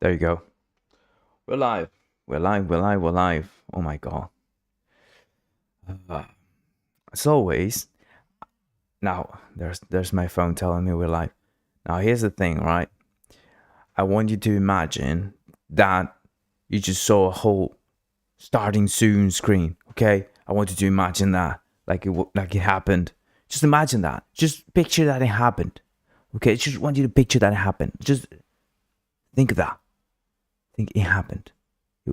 There you go. We're live. We're live. We're live. We're live. Oh my god. As always, now there's my phone telling me we're live. Now here's the thing, right? I want you to imagine that you just saw a whole starting soon screen. Okay, I want you to imagine that like it happened. Just imagine that. Just picture that it happened. Okay, just want you to picture that it happened. Just think of that. Think it happened.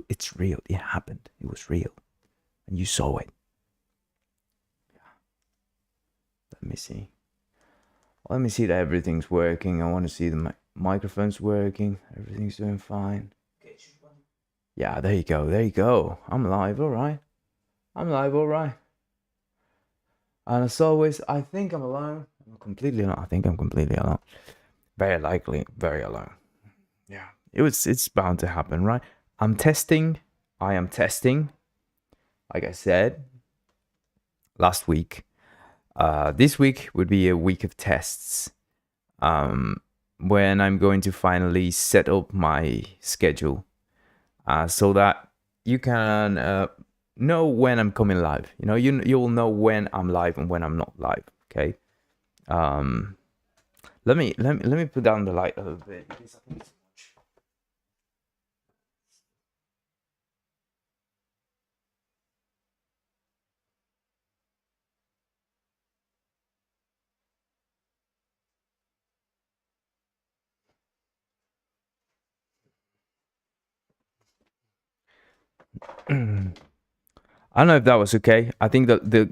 It's real. It happened. It was real, and you saw it. Let me see. Let me see that everything's working. I want to see the microphone's working. Everything's doing fine. Yeah, there you go. There you go. I'm live. All right. I'm live. All right. And as always, I think I'm alone. I'm completely alone. I think I'm completely alone. Very likely, very alone. Yeah. It's bound to happen, right? I'm testing. I am testing. Like I said last week. This week would be a week of tests. When I'm going to finally set up my schedule, so that you can know when I'm coming live. You know, you'll know when I'm live and when I'm not live. Okay. Let me put down the light a little bit because I think it's I don't know if that was okay. I think that the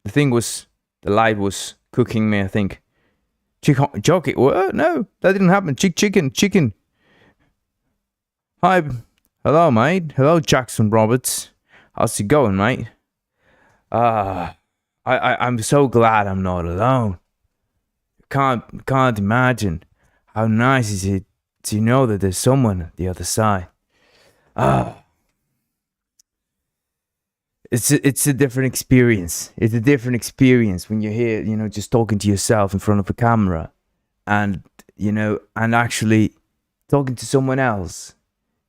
thing was, the light was cooking me. I think jockey. What? No, that didn't happen. Chicken. Hi, hello, mate. Hello, Jackson Roberts. How's it going, mate? I'm so glad I'm not alone. Can't imagine how nice is it to know that there's someone on the other side. It's a different experience. It's a different experience when you're here, you know, just talking to yourself in front of a camera, and you know, and actually talking to someone else.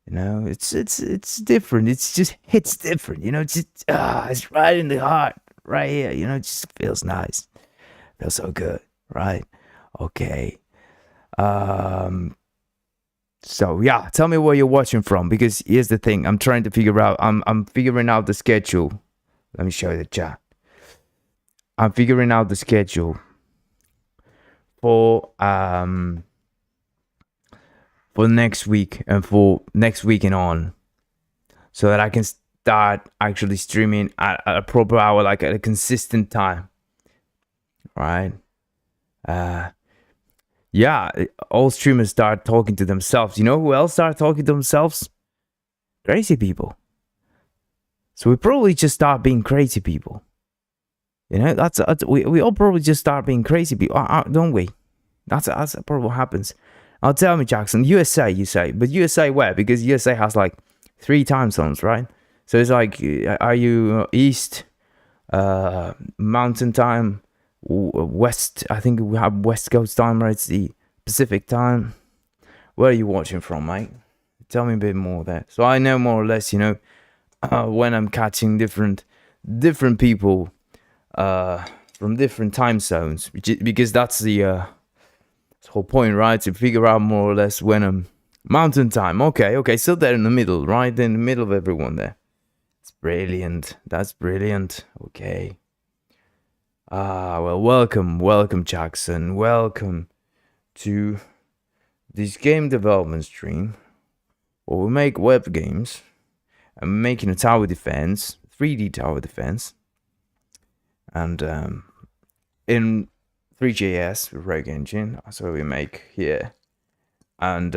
You know, it's different. It's just hits different. You know, it's right in the heart, right here. You know, it just feels nice. Feels so good, right? Okay. So yeah, tell me where you're watching from, because here's the thing. I'm trying to figure out. I'm figuring out the schedule. Let me show you the chat. I'm figuring out the schedule for next week and for next week and on, so that I can start actually streaming at a proper hour, like at a consistent time. Right? Yeah, all streamers start talking to themselves. You know who else start talking to themselves? Crazy people. So we probably just start being crazy people. You know, that's we all probably just start being crazy people, don't we? That's probably what happens. Now tell me, Jackson, USA, you say, but USA where? Because USA has like 3 time zones, right? So it's like, are you East, Mountain Time, West? I think we have West Coast time, right? It's the Pacific time. Where are you watching from, mate? Tell me a bit more there, so I know more or less, you know, when I'm catching different people from different time zones, because that's the whole point, right? To figure out more or less when I'm Mountain Time. Okay, so they're in the middle, right? In the middle of everyone there. It's brilliant. That's brilliant. Okay. Well, welcome, Jackson. Welcome to this game development stream, where we make web games. I'm making a tower defense, 3D tower defense, and in THREE.JS with Rogue Engine. That's what we make here, and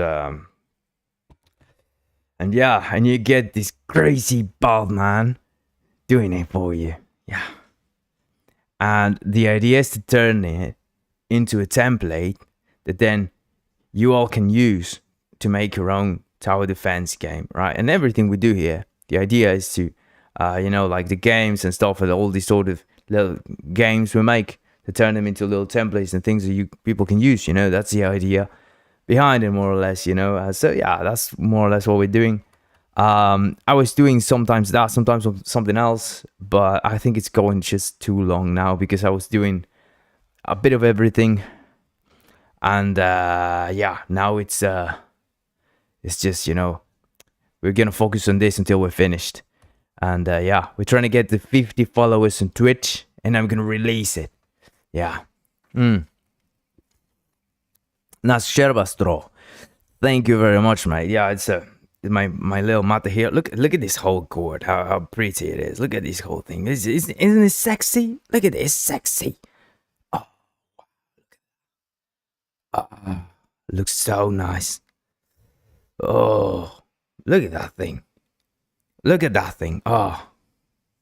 yeah, and you get this crazy bald man doing it for you. Yeah. And the idea is to turn it into a template that then you all can use to make your own tower defense game, right? And everything we do here, the idea is to, you know, like the games and stuff, and all these sort of little games we make, to turn them into little templates and things that you people can use. You know, that's the idea. behind it, more or less, you know. So yeah, that's more or less what we're doing. I was doing sometimes that, sometimes something else, but I think it's going just too long now because I was doing a bit of everything, and yeah, now it's just, you know, we're gonna focus on this until we're finished, and yeah, we're trying to get the 50 followers on Twitch, and I'm gonna release it. Yeah. Nas Sherbastro. Thank you very much, mate. Yeah, it's my little mata here. Look at this whole gourd. How pretty it is. Look at this whole thing. Isn't it sexy? Look at this, sexy. Looks so nice. Oh, look at that thing. Look at that thing. Oh,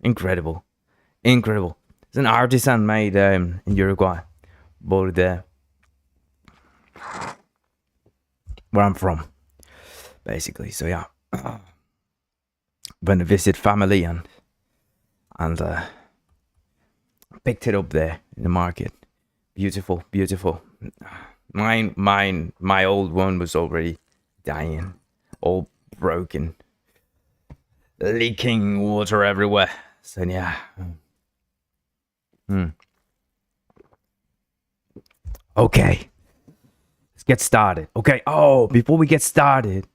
incredible, incredible. It's an artisan made in Uruguay, but where I'm from, basically. So yeah, went to visit family and picked it up there in the market. Beautiful, beautiful. My old one was already dying, all broken, leaking water everywhere. So yeah. Okay, let's get started. Okay. Oh, before we get started,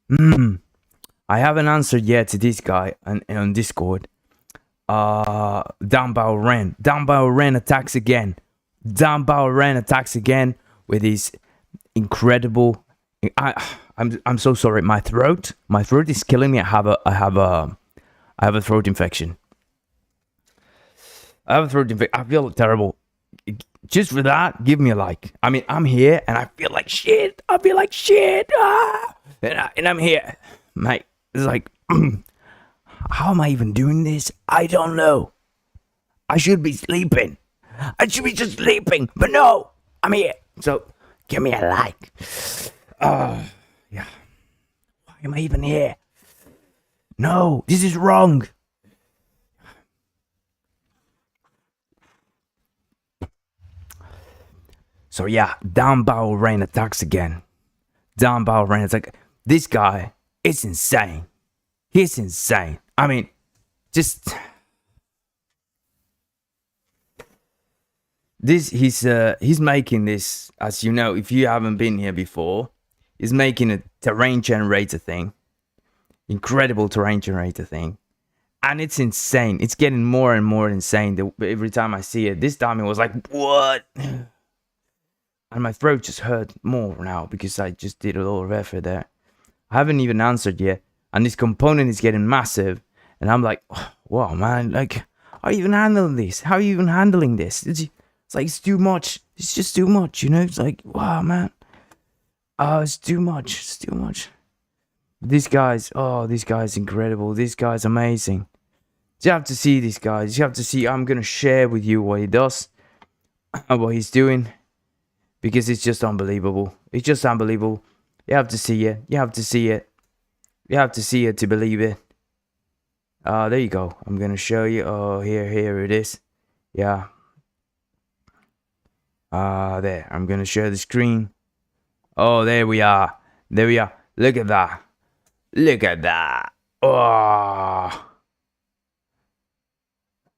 I haven't answered yet to this guy on Discord. Downbow Ren attacks again. Downbow Ren attacks again with his incredible. I'm so sorry. My throat is killing me. I have a throat infection. I feel terrible. Just for that, give me a like. I mean, I'm here and I feel like shit. And I'm here, mate. It's like, how am I even doing this? I don't know. I should be sleeping. I should be just sleeping, but no, I'm here. So give me a like. Yeah. Why am I even here? No, this is wrong. So yeah, Downbow Rain attacks again. Downbow Rain, it's like, this guy is insane. He's insane. I mean, just this. He's making this, as you know, if you haven't been here before, he's making a terrain generator thing, incredible terrain generator thing, and it's insane. It's getting more and more insane every time I see it. This time it was like, what? And my throat just hurt more now because I just did a lot of effort there. I haven't even answered yet, and this component is getting massive, and I'm like, oh, wow, man, like, how are you even handling this? How are you even handling this? It's like, it's too much. It's just too much, you know? It's like, wow, man. Oh, it's too much. It's too much. This guy's incredible. This guy's amazing. You have to see these guys. You have to see. I'm going to share with you what he does, what he's doing, because it's just unbelievable. It's just unbelievable. You have to see it. You have to see it. You have to see it to believe it. There you go. I'm going to show you. Oh, here it is. Yeah. There. I'm going to share the screen. Oh, there we are. There we are. Look at that. Look at that. Oh.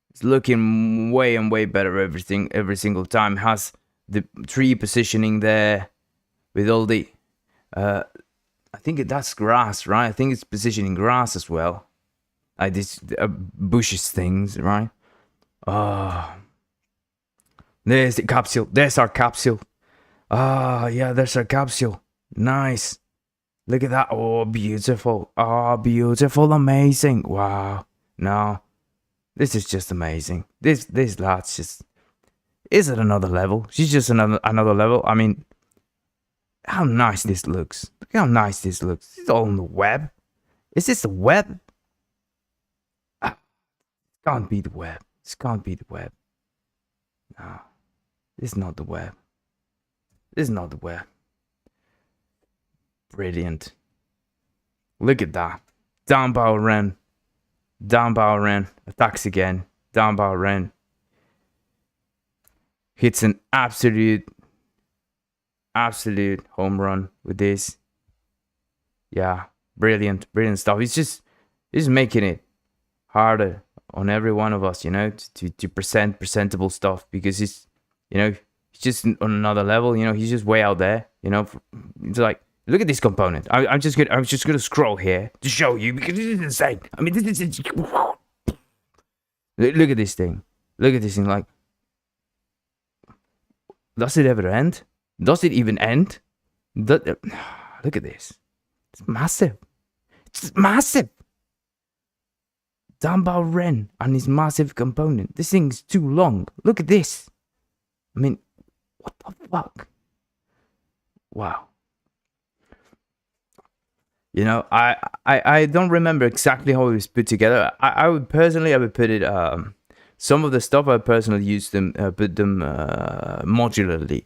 It's looking way and way better every single time. Has the tree positioning there with all the I think that's grass, right? I think it's positioning grass as well. Like this bushes things, right? There's the capsule. There's our capsule. Yeah, there's our capsule. Nice. Look at that. Oh, beautiful. Oh, beautiful. Amazing. Wow. No. This is just amazing. This lad's just is at another level. She's just another level. I mean, how nice this looks. Look how nice this looks. It's all on the web. Is this the web? Can't be the web. This can't be the web. No. This is not the web. This is not the web. Brilliant. Look at that. Downbow Ren. Downbow Ren. Attacks again. Downbow Ren. Hits an absolute absolute home run with this. Yeah, brilliant stuff. It's making it harder on every one of us, you know, to present presentable stuff, because he's, you know, he's just on another level. You know, he's just way out there. You know, it's like, look at this component. I'm just gonna scroll here to show you, because this is insane. I mean, this is look at this thing. Look at this thing. Like, does it ever end? Does it even end? Look at this. It's massive. It's massive. Dumbbell Ren and his massive component. This thing's too long. Look at this. I mean, what the fuck? Wow. You know, I don't remember exactly how it was put together. I would put it, some of the stuff I personally use them, put them modularly.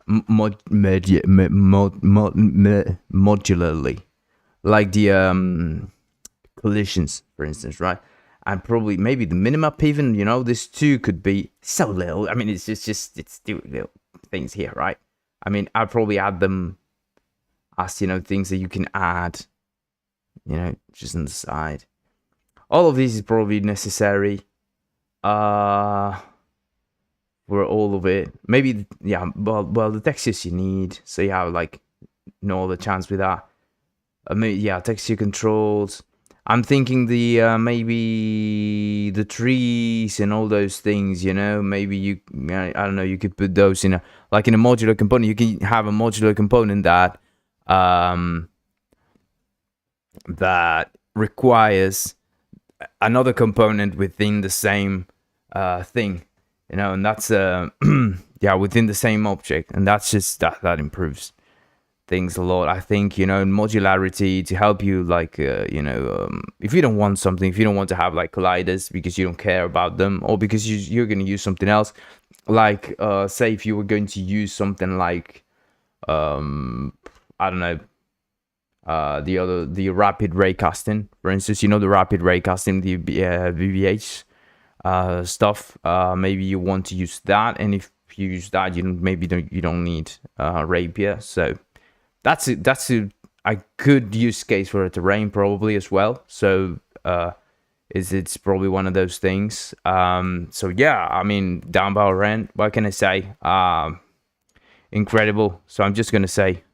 Modularly. Like the collisions, for instance, right? And probably maybe the minimap even, you know, this too could be so little. I mean, it's two little things here, right? I mean, I'd probably add them as, you know, things that you can add, you know, just on the side. All of these is probably necessary for all of it. Maybe, yeah, well, the textures you need, so you have like no other chance with that. Maybe, yeah, texture controls. I'm thinking the maybe the trees and all those things, you know. Maybe you, I don't know, you could put those in a, like in a modular component. You can have a modular component that that requires another component within the same thing, you know, and that's yeah, within the same object, and that's just that improves things a lot. I think, you know, modularity to help you, like you know, if you don't want something, if you don't want to have like colliders because you don't care about them, or because you're going to use something else, like say if you were going to use something like I don't know, the rapid raycasting, for instance, you know, the rapid raycasting, the VBH stuff, maybe you want to use that, and if you use that, you don't need Rapier. So that's a good use case for a terrain probably as well. So it's probably one of those things. So yeah, I mean, Dumbbell Ren, what can I say? Incredible. So I'm just gonna say,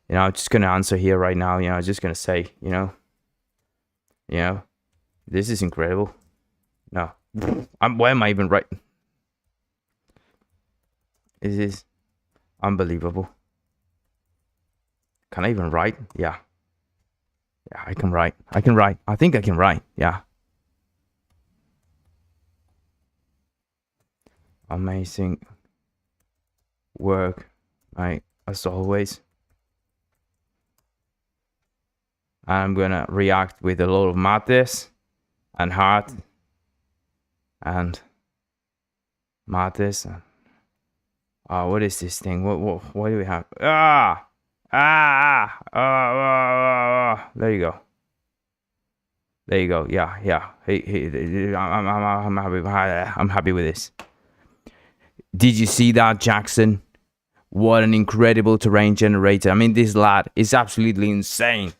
you know, I'm just gonna answer here right now. You know, I'm just gonna say, you know, this is incredible. No, why am I even right? This is unbelievable. Can I even write? Yeah, I can write. I think I can write. Yeah. Amazing work, right? As always. I'm gonna react with a lot of mates and heart and mates. What is this thing? What do we have? There you go. Yeah. Hey, I'm happy with this. Did you see that, Jackson? What an incredible terrain generator. I mean, this lad is absolutely insane.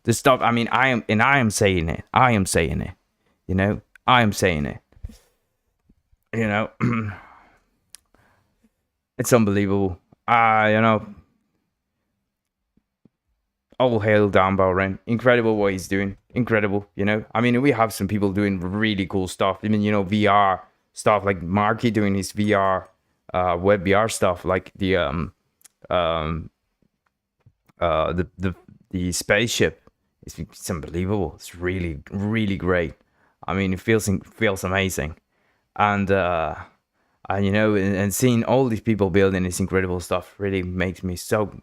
The stuff, I mean, I am saying it. You know, I am saying it. You know, it's unbelievable. You know, all hail Dumbbell Ren. Incredible what he's doing. Incredible, you know. I mean, we have some people doing really cool stuff. I mean, you know, VR stuff, like Marky doing his VR, web VR stuff, like the spaceship. It's unbelievable. It's really, really great. I mean, it feels amazing, and you know, and seeing all these people building this incredible stuff really makes me so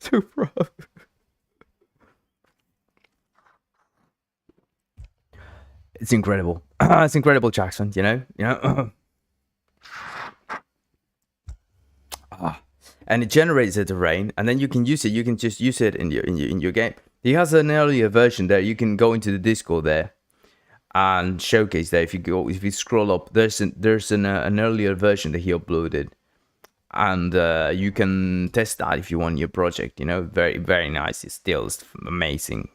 proud. It's incredible. It's incredible, Jackson. You know. And it generates a terrain, and then you can use it. You can just use it in your game. He has an earlier version there. You can go into the Discord there and showcase there. If you scroll up, there's an earlier version that he uploaded, and you can test that if you want your project. You know, very, very nice. It's still amazing.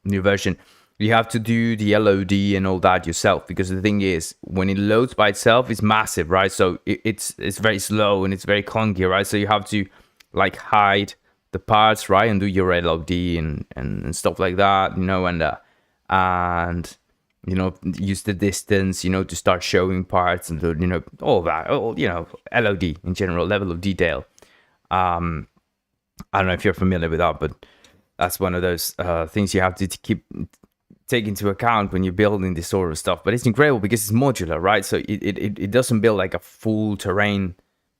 New version. You have to do the LOD and all that yourself, because the thing is, when it loads by itself, it's massive, right? So it's very slow and it's very clunky, right? So you have to like hide the parts, right, and do your LOD and stuff like that, you know, and you know, use the distance, you know, to start showing parts and you know, all that, all, you know, LOD in general, level of detail. I don't know if you're familiar with that, but that's one of those things you have to take into account when you're building this sort of stuff. But it's incredible because it's modular, right? So it doesn't build like a full terrain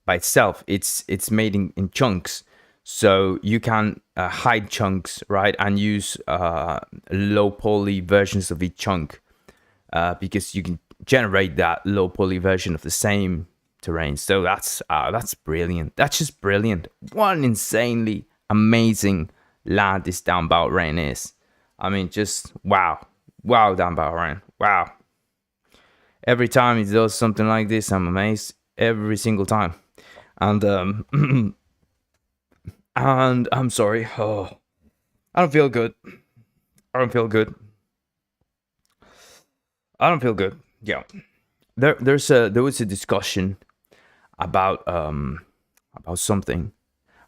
by itself. It's made in chunks, so you can hide chunks, right, and use low poly versions of each chunk, because you can generate that low poly version of the same terrain. So that's brilliant. That's just brilliant. What an insanely amazing lad this Dan Rain is. I mean, just wow, Dan Rain, wow. Every time he does something like this, I'm amazed every single time. And and I'm sorry, I don't feel good. Yeah, there was a discussion about something.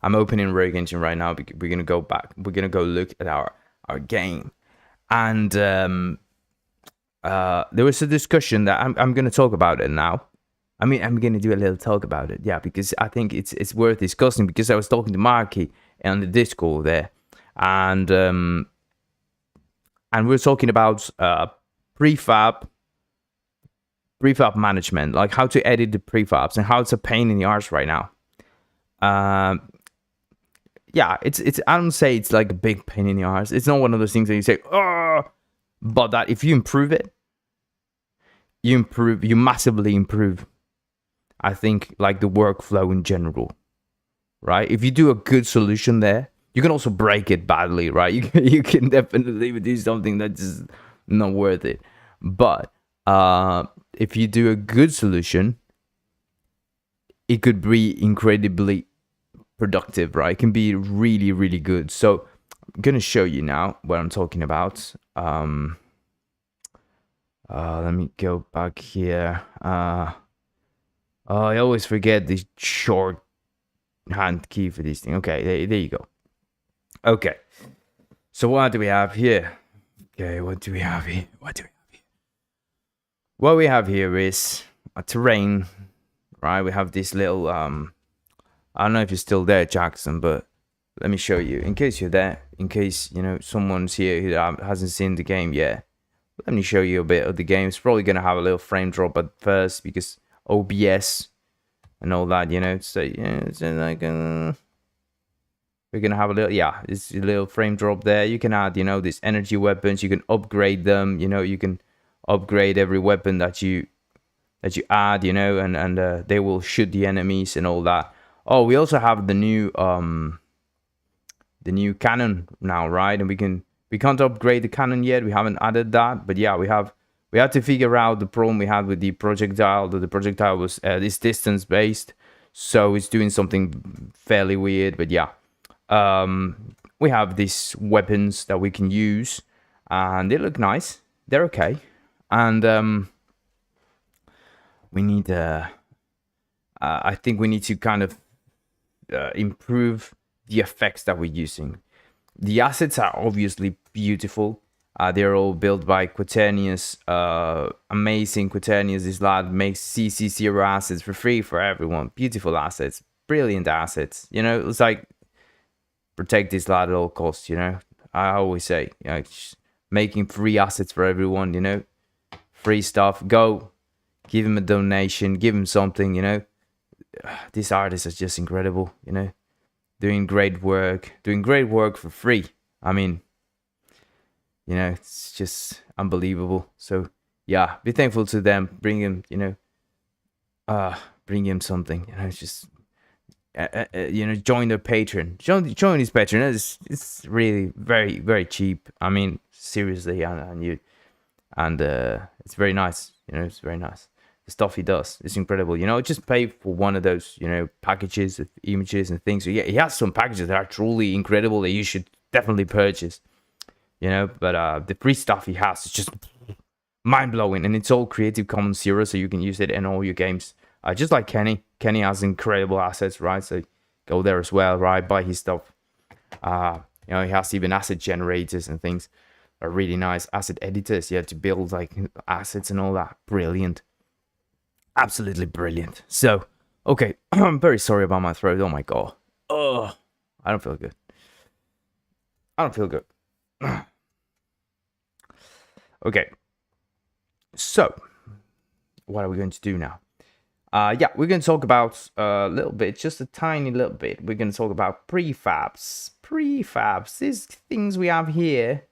I'm opening Rogue Engine right now because we're gonna go back. We're gonna go look at our game, and there was a discussion that I'm gonna talk about it now. I mean, I'm gonna do a little talk about it, yeah, because I think it's worth discussing. Because I was talking to Marky on the Discord there, and we're talking about prefab management, like how to edit the prefabs and how it's a pain in the arse right now. Yeah, it's I don't say it's like a big pain in the arse. It's not one of those things that you say, oh, but that if you improve it, you massively improve, I think, like the workflow in general, right? If you do a good solution there, you can also break it badly, right? You can definitely do something that's not worth it. But if you do a good solution, it could be incredibly productive, right? It can be really, really good. So I'm gonna show you now what I'm talking about. Let me go back here. I always forget the short hand key for this thing. Okay, there you go. Okay, so what do we have here? Okay, what do we have here? What we have here is a terrain, right? We have this little I don't know if you're still there, Jackson, but let me show you in case you're there, in case, you know, someone's here who hasn't seen the game yet. Let me show you a bit of the game. It's probably gonna have a little frame drop at first because OBS and all that, you know. So yeah, it's like we're gonna have a little, yeah, it's a little frame drop there. You can add, you know, these energy weapons. You can upgrade them. You know, you can upgrade every weapon that you add, you know, and they will shoot the enemies and all that. Oh, we also have the new cannon now, right? And we can't upgrade the cannon yet. We haven't added that, but yeah, we had to figure out the problem we had with the projectile. That the projectile was this distance based, so it's doing something fairly weird. But yeah, we have these weapons that we can use, and they look nice. They're okay, and we need I think we need to kind of improve the effects that we're using. The assets are obviously beautiful. They're all built by Quaternius. Amazing Quaternius. This lad makes CC0 assets for free for everyone. Beautiful assets. Brilliant assets. You know, it's like protect this lad at all costs, you know. I always say, you know, making free assets for everyone, you know. Free stuff. Go. Give him a donation. Give him something, you know. These artists are just incredible, you know. Doing great work for free. I mean, you know, it's just unbelievable. So yeah, be thankful to them. Bring him, you know, bring him something. You know, it's just you know, join their Patreon. Join his Patreon. It's really very, very cheap. I mean, seriously, and it's very nice. You know, it's very nice. the stuff he does. It's incredible. You know, just pay for one of those, you know, packages of images and things. So yeah, he has some packages that are truly incredible that you should definitely purchase. You know, but the free stuff he has is just mind-blowing, and it's all Creative Commons 0, so you can use it in all your games. Just like Kenny has incredible assets, right? So go there as well, right? Buy his stuff. You know, he has even asset generators and things. Are really nice asset editors, yeah, to build like assets and all that. Brilliant, absolutely brilliant. So, okay, I'm very sorry about my throat. Oh my god, oh, I don't feel good. I don't feel good. Okay, so what are we going to do now? Yeah, we're going to talk about a little bit, just a tiny little bit. We're going to talk about prefabs. Prefabs, these things we have here.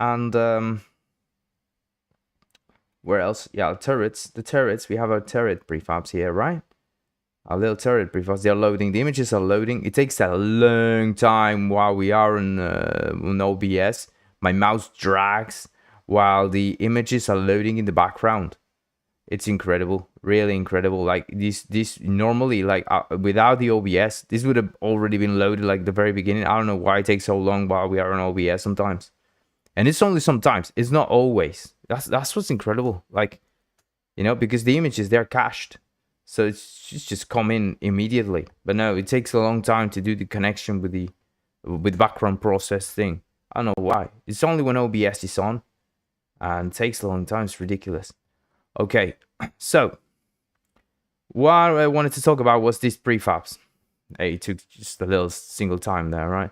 And where else? Yeah, turrets. The turrets. We have our turret prefabs here, right? Our little turret prefabs. They're loading. The images are loading. It takes a long time while we are on OBS. My mouse drags while the images are loading in the background. It's incredible, really incredible. Like this normally, like without the OBS, this would have already been loaded like the very beginning. I don't know why it takes so long while we are on OBS sometimes. And it's only sometimes. It's not always. That's what's incredible. Like, you know, because the images, they're cached. So it's just come in immediately. But no, it takes a long time to do the connection with background process thing. I don't know why. It's only when OBS is on. And it takes a long time. It's ridiculous. Okay, so what I wanted to talk about was these prefabs. Hey, it took just a little single time there, right?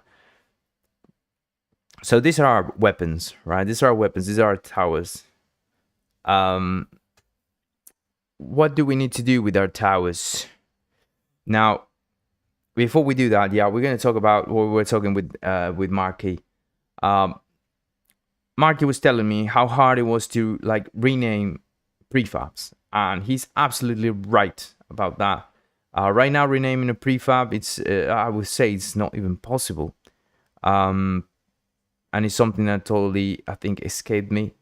So these are our weapons, right? These are our weapons. These are our towers. What do we need to do with our towers? Now, before we do that, yeah, we're going to talk about what we were talking with Marky. Marky was telling me how hard it was to like rename prefabs, and he's absolutely right about that. Right now, renaming a prefab, it's I would say it's not even possible. And it's something that totally, I think, escaped me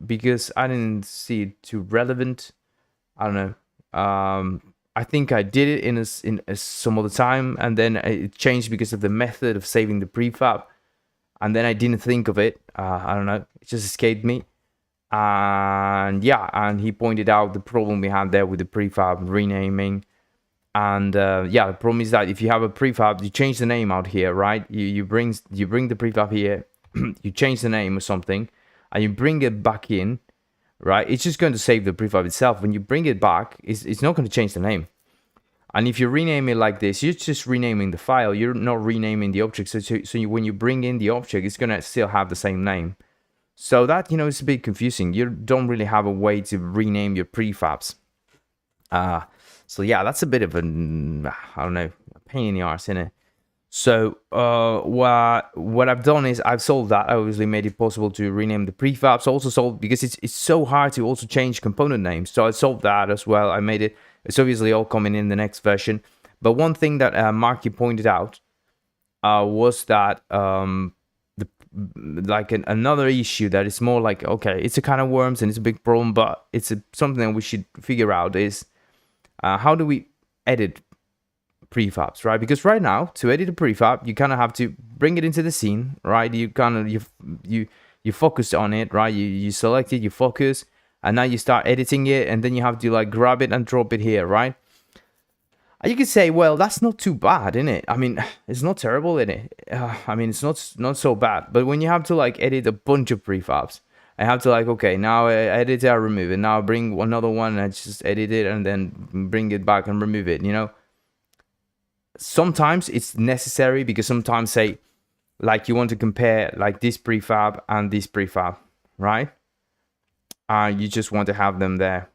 because I didn't see it too relevant. I don't know. I think I did it in some other time, and then it changed because of the method of saving the prefab, and then I didn't think of it. I don't know. It just escaped me. And yeah, and he pointed out the problem we had there with the prefab renaming. And yeah, the problem is that if you have a prefab, you change the name out here, right? You bring the prefab here, you change the name or something, and you bring it back in, right? It's just going to save the prefab itself. When you bring it back, it's not going to change the name. And if you rename it like this, you're just renaming the file. You're not renaming the object. So when you bring in the object, it's going to still have the same name. So that, you know, it's a bit confusing. You don't really have a way to rename your prefabs. So yeah, that's a bit of I don't know, a pain in the arse, isn't it? So what I've done is I've solved that. I obviously made it possible to rename the prefabs. Also solved because it's so hard to also change component names. So I solved that as well. I made it. It's obviously all coming in the next version. But one thing that Marky pointed out was that another issue that is more like, okay, it's a kind of worms and it's a big problem, but it's something that we should figure out is how do we edit prefabs, right? Because right now, to edit a prefab, you kind of have to bring it into the scene, right? You kind of you focus on it, right? You select it, you focus, and now you start editing it, and then you have to like grab it and drop it here, right? And you could say, well, that's not too bad, isn't it? I mean, it's not terrible, isn't it? I mean, it's not so bad. But when you have to like edit a bunch of prefabs, I have to like, okay, now I edit it, I remove it. Now I bring another one and I just edit it and then bring it back and remove it, you know? Sometimes it's necessary because sometimes, say, like you want to compare like this prefab and this prefab, right? You just want to have them there.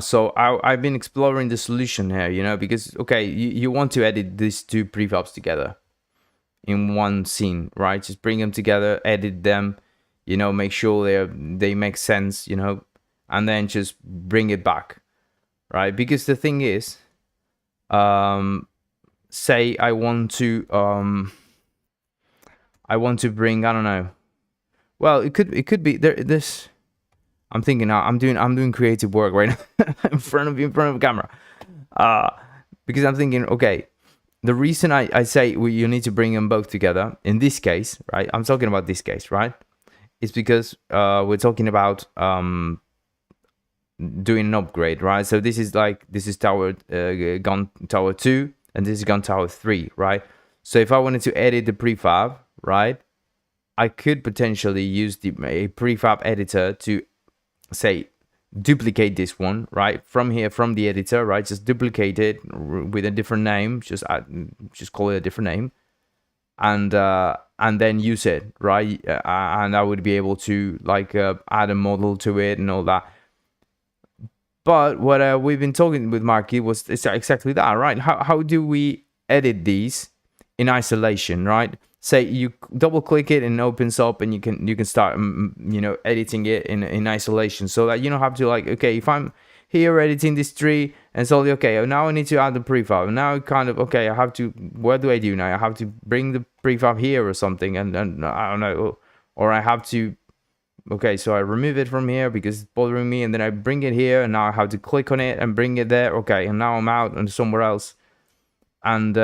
So I've been exploring the solution here, you know, because, okay, you want to edit these two prefabs together in one scene, right? Just bring them together, edit them, you know, make sure they make sense, you know, and then just bring it back, right? Because the thing is, say I want to bring, I don't know. Well, it could be this. I'm thinking now. I'm doing creative work right now in front of the camera. Because I'm thinking, okay, the reason I say you need to bring them both together in this case, right? I'm talking about this case, right? It's because we're talking about doing an upgrade, right? So this is tower gun tower 2, and this is gun tower 3, right? So if I wanted to edit the prefab, right, I could potentially use a prefab editor to say duplicate this one, right, from here, from the editor, right? Just duplicate it with a different name, just call it a different name, and then use it, right? And I would be able to like add a model to it and all that. But what we've been talking with Marky was it's exactly that, right? How do we edit these in isolation, right? Say you double click it and it opens up, and you can start editing it in isolation, so that you don't have to like, okay, if I'm here editing this tree and so okay, now I need to add the prefab, now kind of okay, I have to, what do I do now? I have to bring the prefab here or something, and I don't know, or I have to, okay, so I remove it from here because it's bothering me, and then I bring it here, and now I have to click on it and bring it there. Okay, and now I'm out and somewhere else, and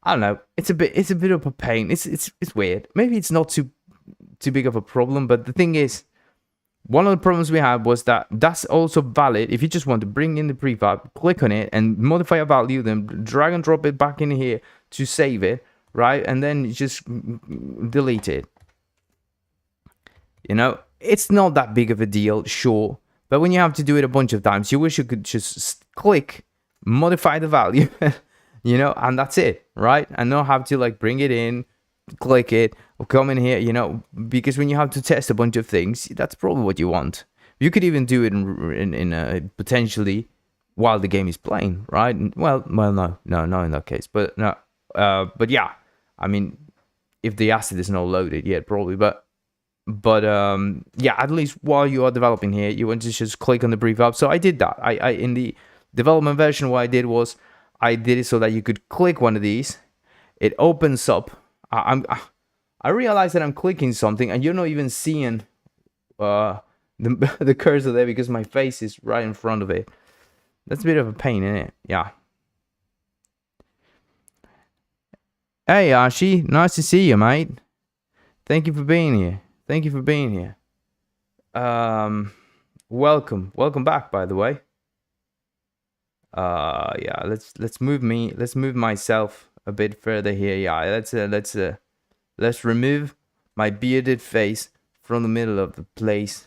I don't know. It's a bit of a pain. It's weird. Maybe it's not too big of a problem, but the thing is, one of the problems we had was that that's also valid if you just want to bring in the prefab, click on it and modify a value, then drag and drop it back in here to save it, right? And then you just delete it. You know, it's not that big of a deal, sure. But when you have to do it a bunch of times, you wish you could just click, modify the value, you know, and that's it, right? And not have to like bring it in, click it, or come in here, you know, because when you have to test a bunch of things, that's probably what you want. You could even do it in potentially while the game is playing, right? Well, no, not in that case, but no, but yeah, I mean, if the asset is not loaded yet, probably, but yeah, at least while you are developing here, you want to just click on the prefab. So I did that. I in the development version, what I did was I did it so that you could click one of these, it opens up. I realized that I'm clicking something and you're not even seeing the cursor there because my face is right in front of it. That's a bit of a pain, isn't it? Yeah. Hey Ashi, nice to see you, mate. Thank you for being here. Thank you for being here. Welcome back, by the way. Yeah, let's move myself a bit further here. Yeah, let's remove my bearded face from the middle of the place.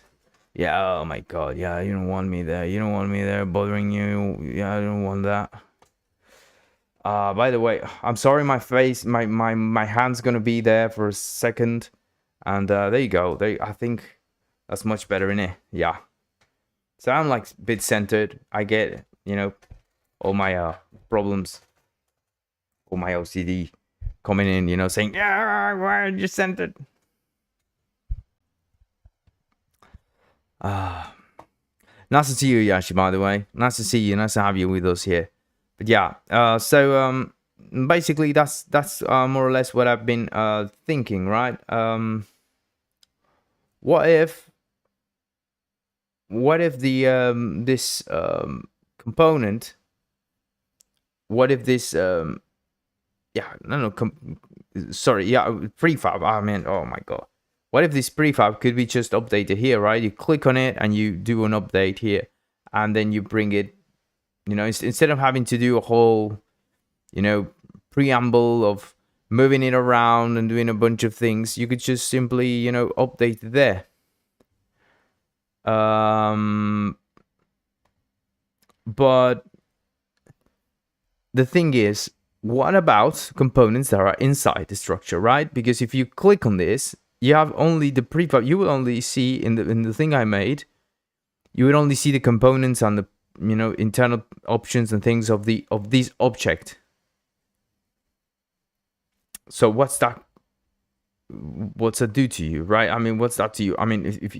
Yeah, oh my god, yeah, you don't want me there. You don't want me there bothering you. Yeah, I don't want that. By the way, I'm sorry, my face, my hand's gonna be there for a second. And there you go. I think that's much better, innit? Yeah. So I'm like a bit centered. I get, you know, all my problems, all my OCD coming in, you know, saying, yeah, why are you centered? Nice to see you, Yashi, by the way. Nice to see you. Nice to have you with us here. But yeah, so basically that's more or less what I've been thinking, right? What if the this component, what if this prefab, I mean, oh my god, what if this prefab could be just updated here, right? You click on it and you do an update here, and then you bring it, you know, instead of having to do a whole, you know, preamble of moving it around and doing a bunch of things, you could just simply, you know, update it there. But the thing is, what about components that are inside the structure, right? Because if you click on this, you have only the prefab. You will only see in the thing I made, you would only see the components and the, you know, internal options and things of these object. So what's that do to you, right? I mean, what's that to you? I mean, if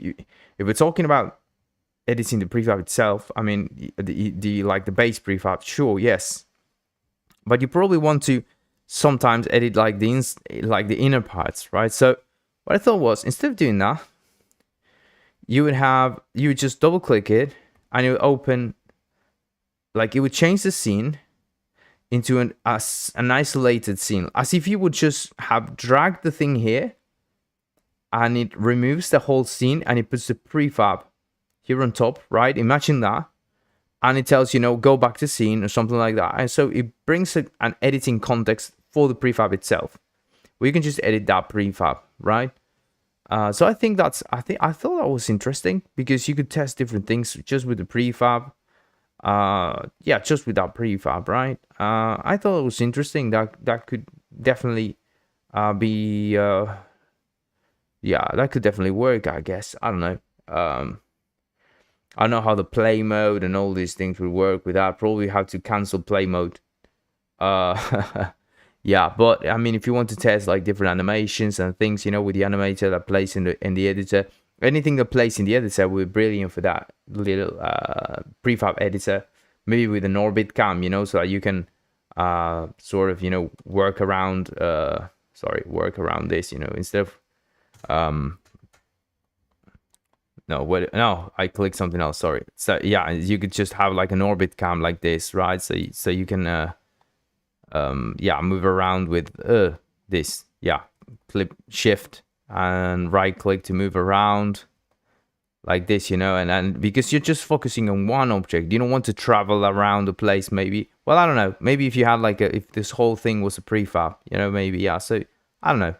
we're talking about editing the prefab itself, I mean, the like the base prefab, sure, yes, but you probably want to sometimes edit like the inner parts, right? So what I thought was, instead of doing that, you would just double click it, and it would open, like it would change the scene into an isolated scene, as if you would just have dragged the thing here, and it removes the whole scene and it puts the prefab here on top, right? Imagine that. And it tells you, go back to scene or something like that. And so it brings an editing context for the prefab itself, where you can just edit that prefab, right? So I thought that was interesting, because you could test different things just with the prefab. Just with that prefab, right? I thought it was interesting. That could definitely be that could definitely work, I guess. I don't know. I don't know how the play mode and all these things would work with that. Probably have to cancel play mode. Yeah, but I mean, if you want to test like different animations and things, with the animator that plays in the editor, anything that plays in the editor will be brilliant for that little prefab editor. Maybe with an orbit cam, so that you can sort of work around this, instead of no, I clicked something else, sorry. So yeah, you could just have like an orbit cam like this, right? So you can move around with this. Yeah, click shift and right click to move around like this, and because you're just focusing on one object, you don't want to travel around the place. Maybe, well, I don't know, maybe if you had like if this whole thing was a prefab, maybe, yeah. So I don't know.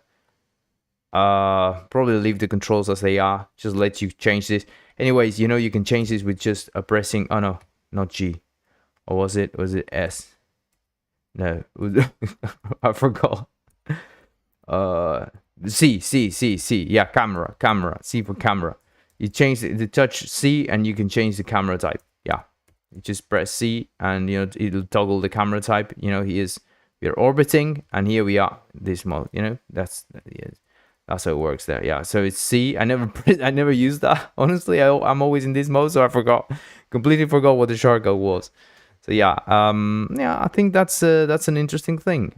Probably leave the controls as they are, just let you change this. Anyways, you can change this with just pressing, oh no, not G, or was it S? No, I forgot. C, yeah, camera, C for camera. You change the touch C, and you can change the camera type. Yeah, you just press C, and it'll toggle the camera type. We're orbiting, and here we are, this mode. That's how it works there. Yeah, so it's C. I never used that, honestly. I'm always in this mode, so I completely forgot what the shortcut was. So yeah, I think that's an interesting thing.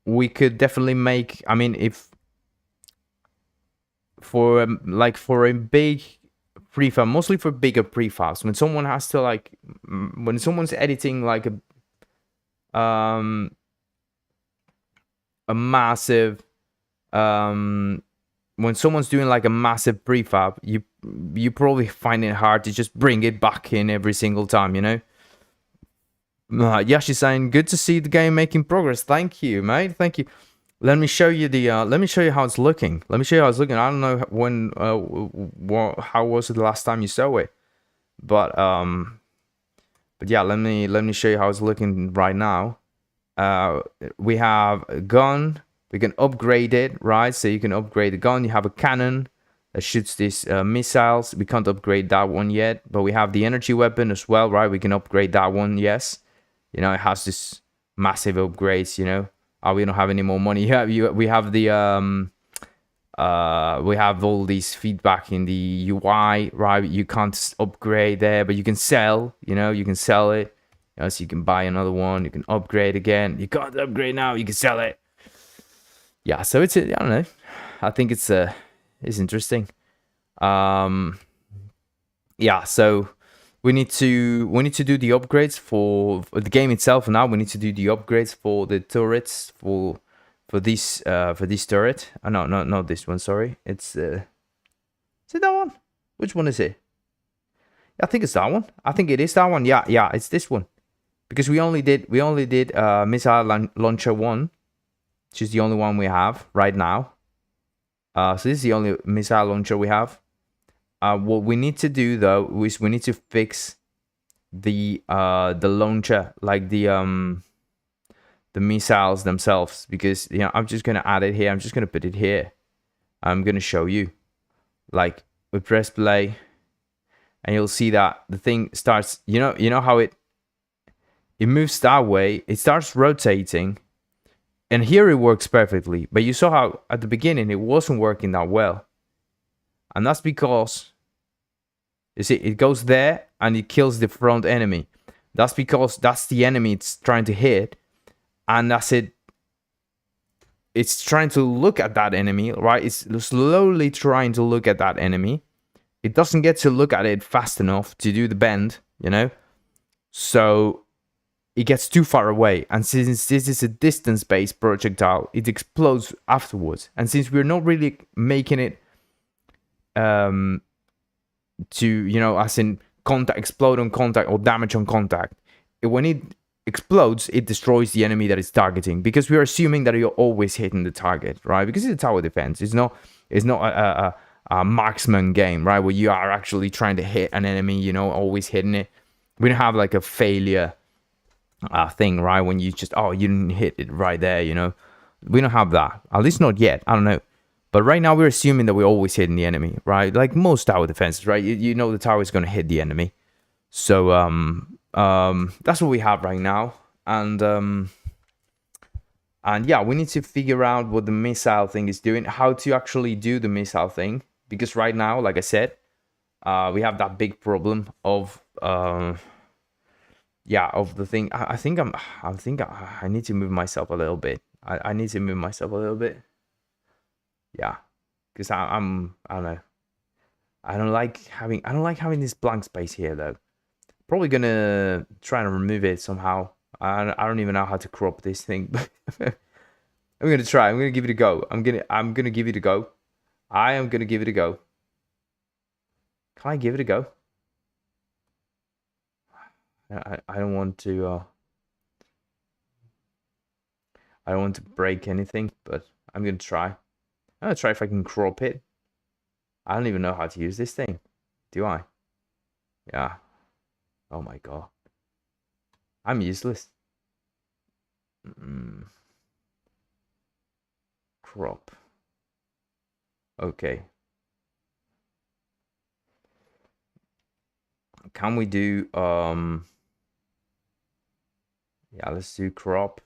We could definitely make, I mean, if for a big prefab, mostly for bigger prefabs, when someone has to when someone's editing like a massive when someone's doing like a massive prefab, you probably find it hard to just bring it back in every single time, Yashi's saying, good to see the game making progress. Thank you, mate. Thank you. Let me show you how it's looking. I don't know when how was it the last time you saw it, but yeah, let me show you how it's looking right now. We have a gun. We can upgrade it, right? So you can upgrade the gun. You have a cannon that shoots these missiles. We can't upgrade that one yet, but we have the energy weapon as well, right? We can upgrade that one, yes. It has this massive upgrades, we don't have any more money. We have the we have all these feedback in the UI, right? You can't upgrade there, but you can sell, you can sell it. So you can buy another one, you can upgrade again. You can't upgrade now, you can sell it. Yeah, so I don't know. I think it's interesting. Yeah, so we need to do the upgrades for the game itself. Now we need to do the upgrades for the turrets for this turret. Oh, no, not this one. Sorry, is it that one? Which one is it? I think it's that one. I think it is that one. Yeah, it's this one, because we only did missile launcher 1, which is the only one we have right now. So this is the only missile launcher we have. What we need to do though is we need to fix the launcher, like the missiles themselves, because I'm just gonna add it here. I'm just gonna put it here. I'm gonna show you. Like, we press play, and you'll see that the thing starts. You know how it moves that way. It starts rotating, and here it works perfectly. But you saw how at the beginning it wasn't working that well. And that's because, you see, it goes there and it kills the front enemy. That's because that's the enemy it's trying to hit. And that's it. it's trying to look at that enemy, right? It's slowly trying to look at that enemy. It doesn't get to look at it fast enough to do the bend, you know? So it gets too far away. And since this is a distance-based projectile, it explodes afterwards. And since we're not really making it to, you know, as in contact, explode on contact or damage on contact, when it explodes, it destroys the enemy that it's targeting, because we're assuming that you're always hitting the target, right? Because it's a tower defense. It's not a marksman game, right, where you are actually trying to hit an enemy, you know, always hitting it. We don't have like a failure thing, right, when you just, oh, you didn't hit it right there, you know. We don't have that, at least not yet. I don't know, but right now we're assuming that we're always hitting the enemy, right? Like most tower defenses, right? You know the tower is going to hit the enemy. So that's what we have right now. And yeah, we need to figure out what the missile thing is doing, how to actually do the missile thing, because right now, like I said, we have that big problem of yeah, of the thing. I think I need to move myself a little bit. I need to move myself a little bit. Yeah, because I don't know. I don't like having this blank space here though. Probably gonna try and remove it somehow. I don't even know how to crop this thing, but I'm gonna try. I'm gonna give it a go. I'm gonna give it a go. I am gonna give it a go. Can I give it a go? I don't want to I don't want to break anything, but I'm gonna try. I'm gonna try if I can crop it. I don't even know how to use this thing. Do I? Yeah. Oh my god. I'm useless. Crop. Okay. Can we do yeah, let's do crop.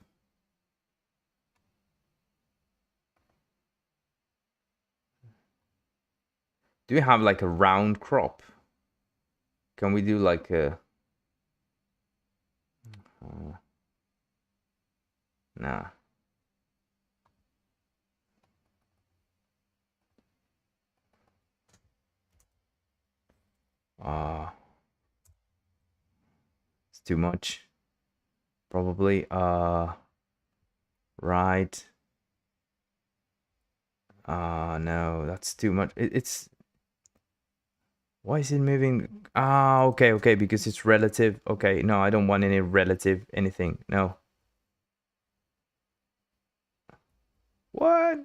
Do we have like a round crop? Can we do like a nah. It's too much. Probably right. No, that's too much. It's why is it moving? Okay, because it's relative. Okay, no, I don't want any relative anything. No. What?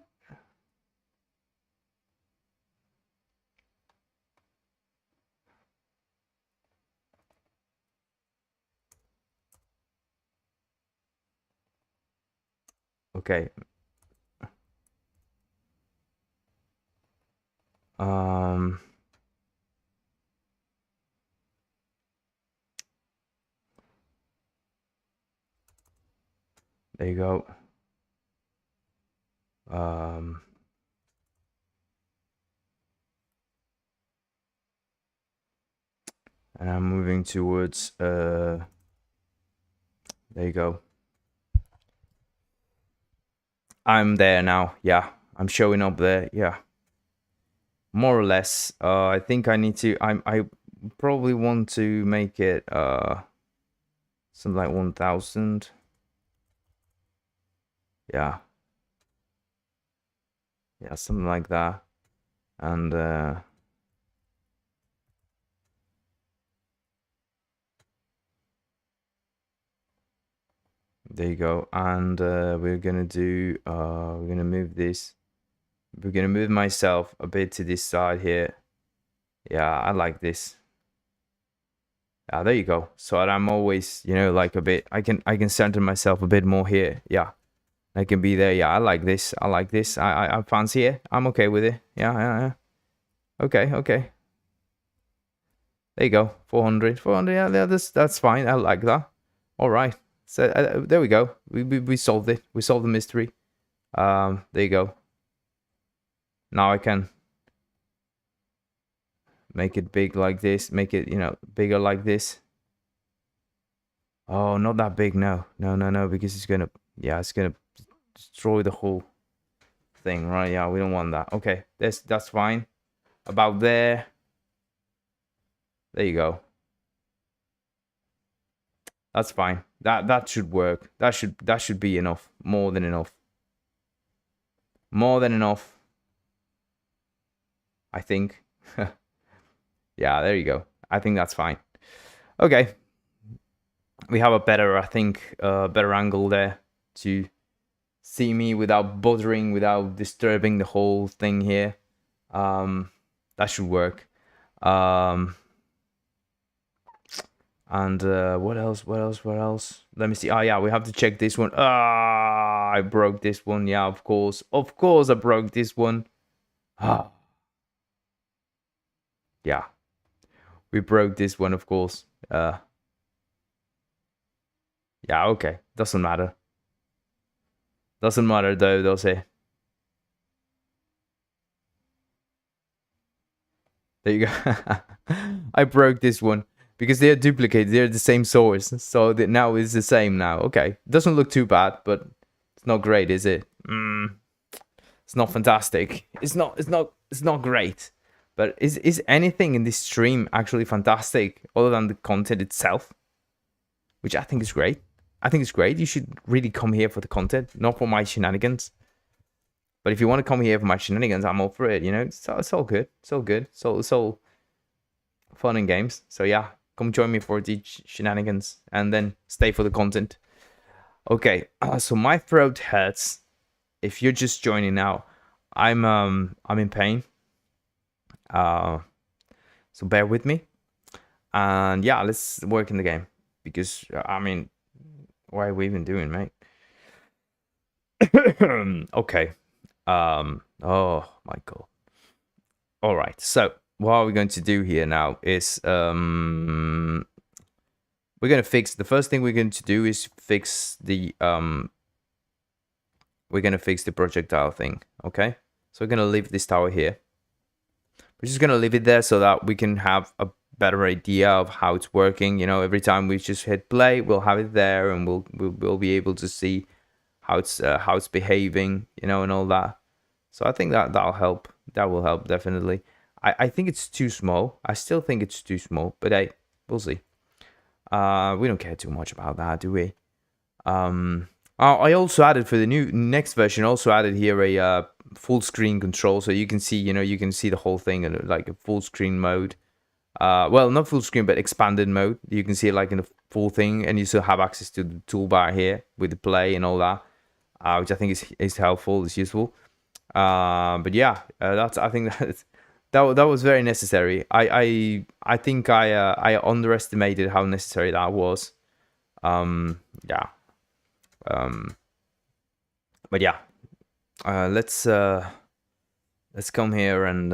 Okay. There you go. And I'm moving towards there you go. I'm there now. Yeah, I'm showing up there. Yeah, more or less. I think I need to. I probably want to make it something like 1000. Yeah, something like that. And there you go. And we're gonna do we're gonna move this. We're gonna move myself a bit to this side here. Yeah, I like this. Yeah, there you go. So I'm always, you know, like a bit. I can center myself a bit more here. Yeah, I can be there. Yeah, I like this. I like this. I fancy it. I'm okay with it. Yeah. Okay. There you go. 400. Yeah, that's fine. I like that. All right. So there we go. We solved it. We solved the mystery. There you go. Now I can make it big like this. Make it, you know, bigger like this. Oh, not that big. No, because it's gonna, yeah, it's gonna destroy the whole thing, right? Yeah, we don't want that. Okay, that's fine. About there. There you go. That's fine. That should work. That should be enough. More than enough. More than enough. I think. Yeah, there you go. I think that's fine. Okay. We have a better, I think, better angle there to see me without bothering, without disturbing the whole thing here. That should work. And what else? Let me see. Oh yeah, we have to check this one. Ah, I broke this one. Yeah, of course I broke this one. Ah, yeah, we broke this one, of course. Yeah, okay, doesn't matter. Doesn't matter though, does it? There you go. I broke this one because they're duplicated. They're the same source, so that now it's the same now. Okay, doesn't look too bad, but it's not great, is it? It's not fantastic. It's not great. But is anything in this stream actually fantastic other than the content itself? Which I think is great. I think it's great. You should really come here for the content, not for my shenanigans. But if you want to come here for my shenanigans, I'm all for it. You know, it's all good. It's all good. It's all fun and games. So yeah, come join me for the shenanigans and then stay for the content. Okay, so my throat hurts. If you're just joining now, I'm in pain. So bear with me. And yeah, let's work in the game because I mean, what are we even doing, mate? Okay. Oh my god. All right. So what we're going to do here now is we're going to fix the first thing we're going to do is fix the we're going to fix the projectile thing. Okay. So we're going to leave this tower here. We're just going to leave it there so that we can have a better idea of how it's working. You know, every time we just hit play, we'll have it there and we'll be able to see how it's behaving, you know, and all that. So I think that'll help. That will help definitely. I think it's too small. I still think it's too small, but hey, we'll see. We don't care too much about that, do we? I also added for the next version. Also added here a full screen control, so you can see, you know, you can see the whole thing in like a full screen mode. Well, not full screen, but expanded mode. You can see it like in the full thing, and you still have access to the toolbar here with the play and all that, which I think is helpful. It's useful. But yeah, I think that was very necessary. I think I underestimated how necessary that was. Yeah. But yeah, let's come here and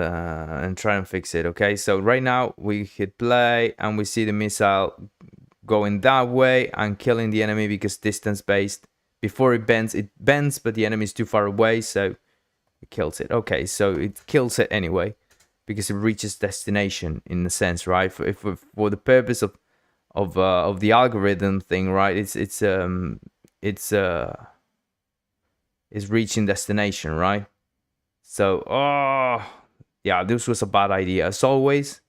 try and fix it. Okay, so right now we hit play and we see the missile going that way and killing the enemy because distance based. Before it bends, but the enemy is too far away, so it kills it. Okay, so it kills it anyway because it reaches destination in a sense, right? For the purpose of the algorithm thing, right? It's reaching destination, right? So, yeah, this was a bad idea. As always,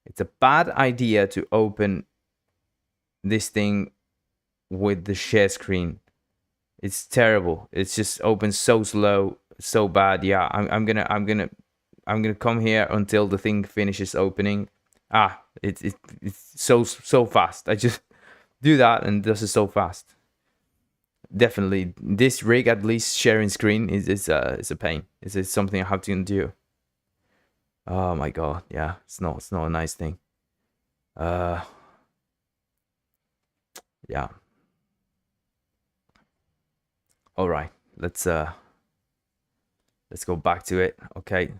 it's a bad idea to open this thing with the share screen. It's terrible. It's just opens so slow, so bad. Yeah, I'm gonna come here until the thing finishes opening. It's so fast. I just do that and this is so fast. Definitely, this rig at least sharing screen is a pain. It's something I have to endure. Oh my god, yeah, it's not a nice thing. Yeah. All right, let's go back to it. Okay,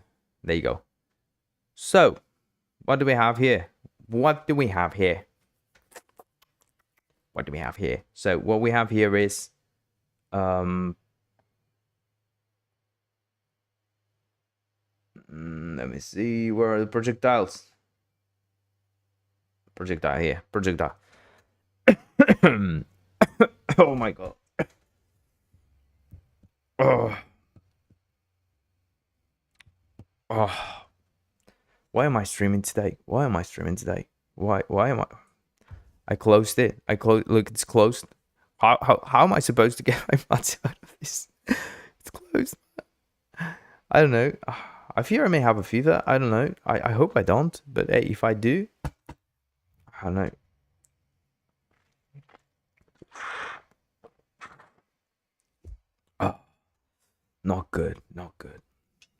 there you go. So, what do we have here? What do we have here? What do we have here? So what we have here is let me see, where are the projectiles? Projectile here, projectile. Oh my god. Oh. Oh, why am I streaming today? Why am I streaming today? Why am I closed it. Look, it's closed. How am I supposed to get my mats out of this? It's closed. I don't know. I fear I may have a fever. I don't know. I hope I don't. But hey, if I do, I don't know. Oh, not good. Not good.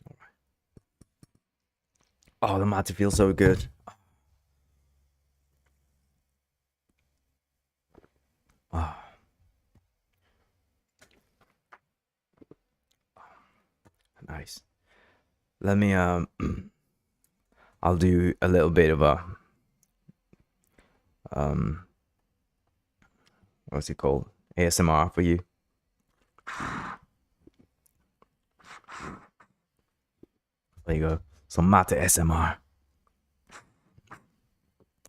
All right. Oh, the mat feels so good. Oh. Nice. Let me I'll do a little bit of a what's it called? ASMR for you. There you go. Some Mata ASMR.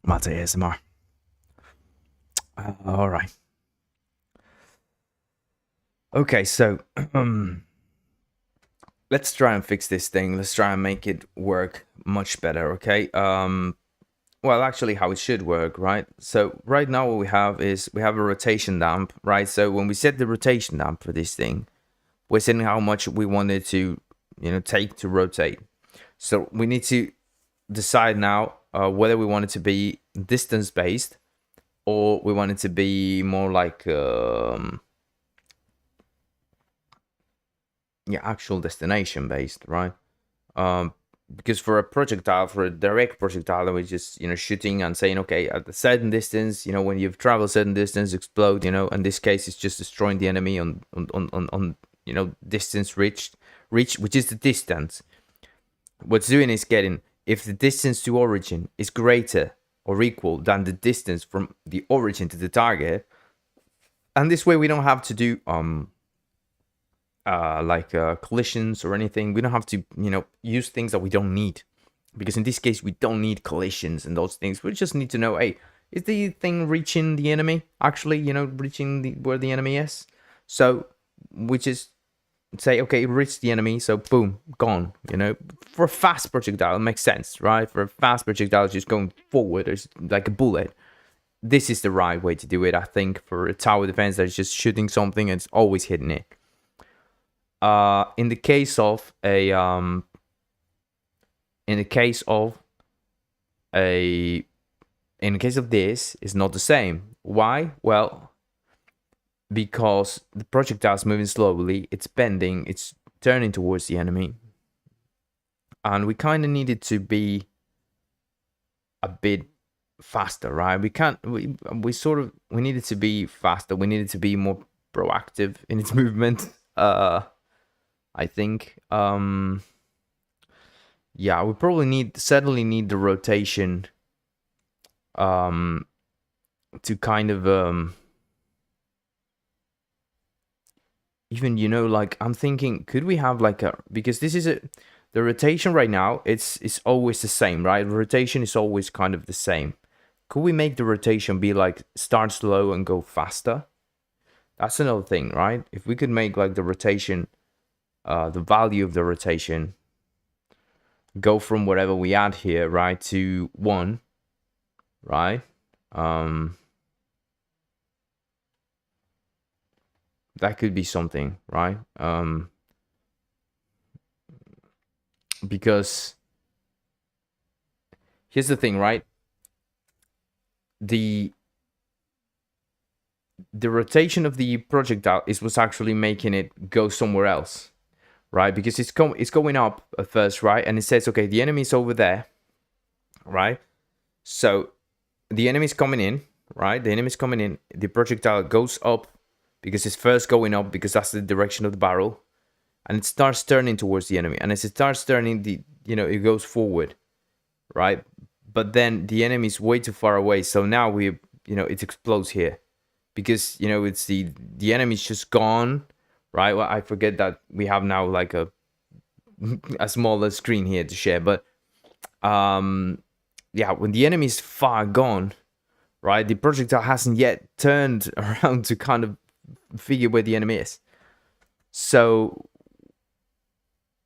Mata ASMR. All right. Okay, so let's try and fix this thing. Let's try and make it work much better, okay? Well, actually how it should work, right? So right now what we have is we have a rotation damp, right? So when we set the rotation damp for this thing, we're setting how much we want it to, take to rotate. So we need to decide now whether we want it to be distance based or we want it to be more like actual destination based, right? Because for a projectile, for a direct projectile, we're just shooting and saying, okay, at a certain distance, when you've traveled a certain distance, explode. In this case, it's just destroying the enemy on distance reached, which is the distance. What's doing is getting, if the distance to origin is greater or equal than the distance from the origin to the target, and this way we don't have to do collisions or anything. We don't have to use things that we don't need, because in this case we don't need collisions and those things. We just need to know, hey, is the thing reaching the enemy, actually reaching where the enemy is? So we just say, okay, it reached the enemy, so boom, gone. For a fast projectile it makes sense, right? For a fast projectile just going forward, it's like a bullet. This is the right way to do it, I think. For a tower defense that is just shooting something and it's always hitting it. In the case of this, it's not the same. Why? Well, because the projectile is moving slowly, it's bending, it's turning towards the enemy, and we kind of need it to be a bit faster, right? We need it to be faster. We need it to be more proactive in its movement. I think we probably certainly need the rotation to kind of even like, I'm thinking, could we have like because this is the rotation right now, it's always the same, right? Rotation is always kind of the same. Could we make the rotation be like start slow and go faster? That's another thing, right? If we could make like the rotation, the value of the rotation go from whatever we add here, right, to 1, right? That could be something, right? Because here's the thing, right? The rotation of the projectile is what's actually making it go somewhere else, right? Because it's going up at first, right? And it says, okay, the enemy's over there, right? So the enemy's coming in, right? The enemy's coming in. The projectile goes up because it's first going up, because that's the direction of the barrel, and it starts turning towards the enemy. And as it starts turning, it goes forward, right? But then the enemy's way too far away, so now it explodes here, because it's the enemy's just gone, right? Well, I forget that we have now like a smaller screen here to share, but when the enemy's far gone, right, the projectile hasn't yet turned around to kind of figure where the enemy is. So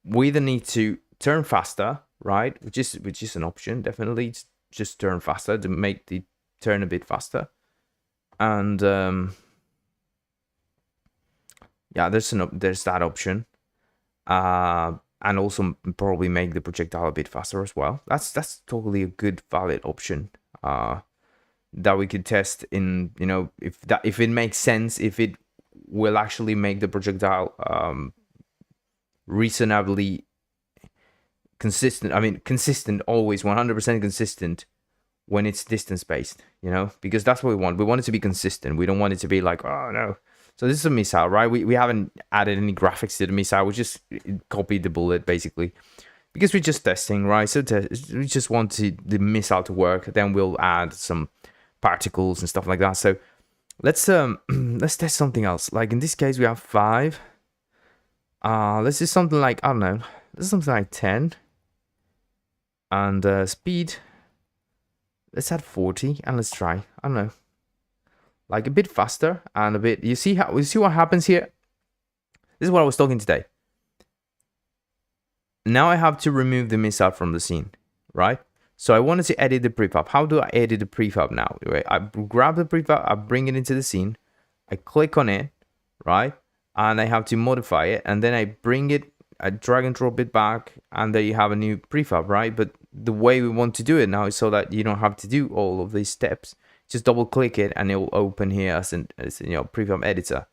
we either need to turn faster, right? Which is an option, definitely. It's just turn faster to make the turn a bit faster. And yeah, there's that option. And also probably make the projectile a bit faster as well. That's totally a good valid option. That we could test in, you know, if it makes sense, if it will actually make the projectile reasonably consistent. I mean, consistent, always 100% consistent when it's distance based, you know, because that's what we want. We want it to be consistent. We don't want it to be like, oh no. So this is a missile, right? We haven't added any graphics to the missile. We just copied the bullet basically, because we're just testing, right? So we just want the missile to work. Then we'll add some particles and stuff like that. So let's let's test something else. Like in this case, we have 5. Let's do something like, I don't know, let's do something like 10. And speed, let's add 40, and let's try, I don't know, like a bit faster and a bit. You see what happens here? This is what I was talking today. Now I have to remove the missile from the scene, right? So I wanted to edit the prefab. How do I edit the prefab now? I grab the prefab, I bring it into the scene, I click on it, right? And I have to modify it, and then I bring it, I drag and drop it back, and there you have a new prefab, right? But the way we want to do it now is so that you don't have to do all of these steps. Just double click it, and it will open here as you know, prefab editor.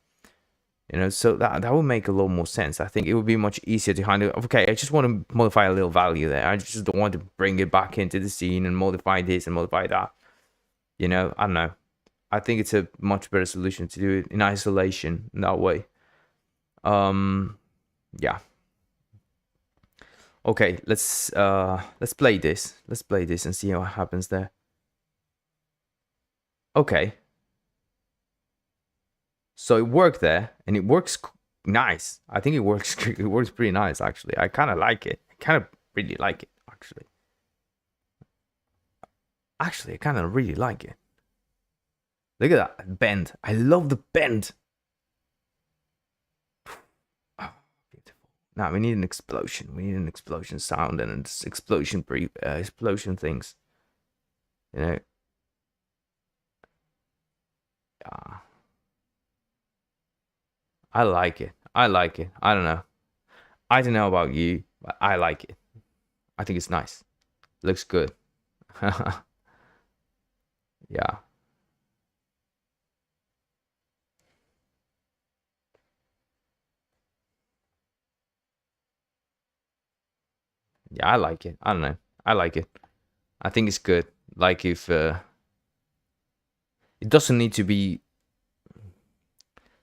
You know, so that would make a lot more sense. I think it would be much easier to handle. Okay, I just want to modify a little value there. I just don't want to bring it back into the scene and modify this and modify that. You know, I don't know. I think it's a much better solution to do it in isolation in that way. Yeah. Okay, let's play this. Let's play this and see what happens there. Okay. So it worked there, and it works nice. I think it works pretty nice, actually. I kind of like it. I kind of really like it, actually. Actually, I kind of really like it. Look at that bend. I love the bend. Oh, beautiful. Now we need an explosion. We need an explosion sound and explosion explosion things. You know. Yeah. I like it. I like it. I don't know. I don't know about you, but I like it. I think it's nice. Looks good. Yeah. Yeah, I like it. I don't know. I like it. I think it's good. Like if it doesn't need to be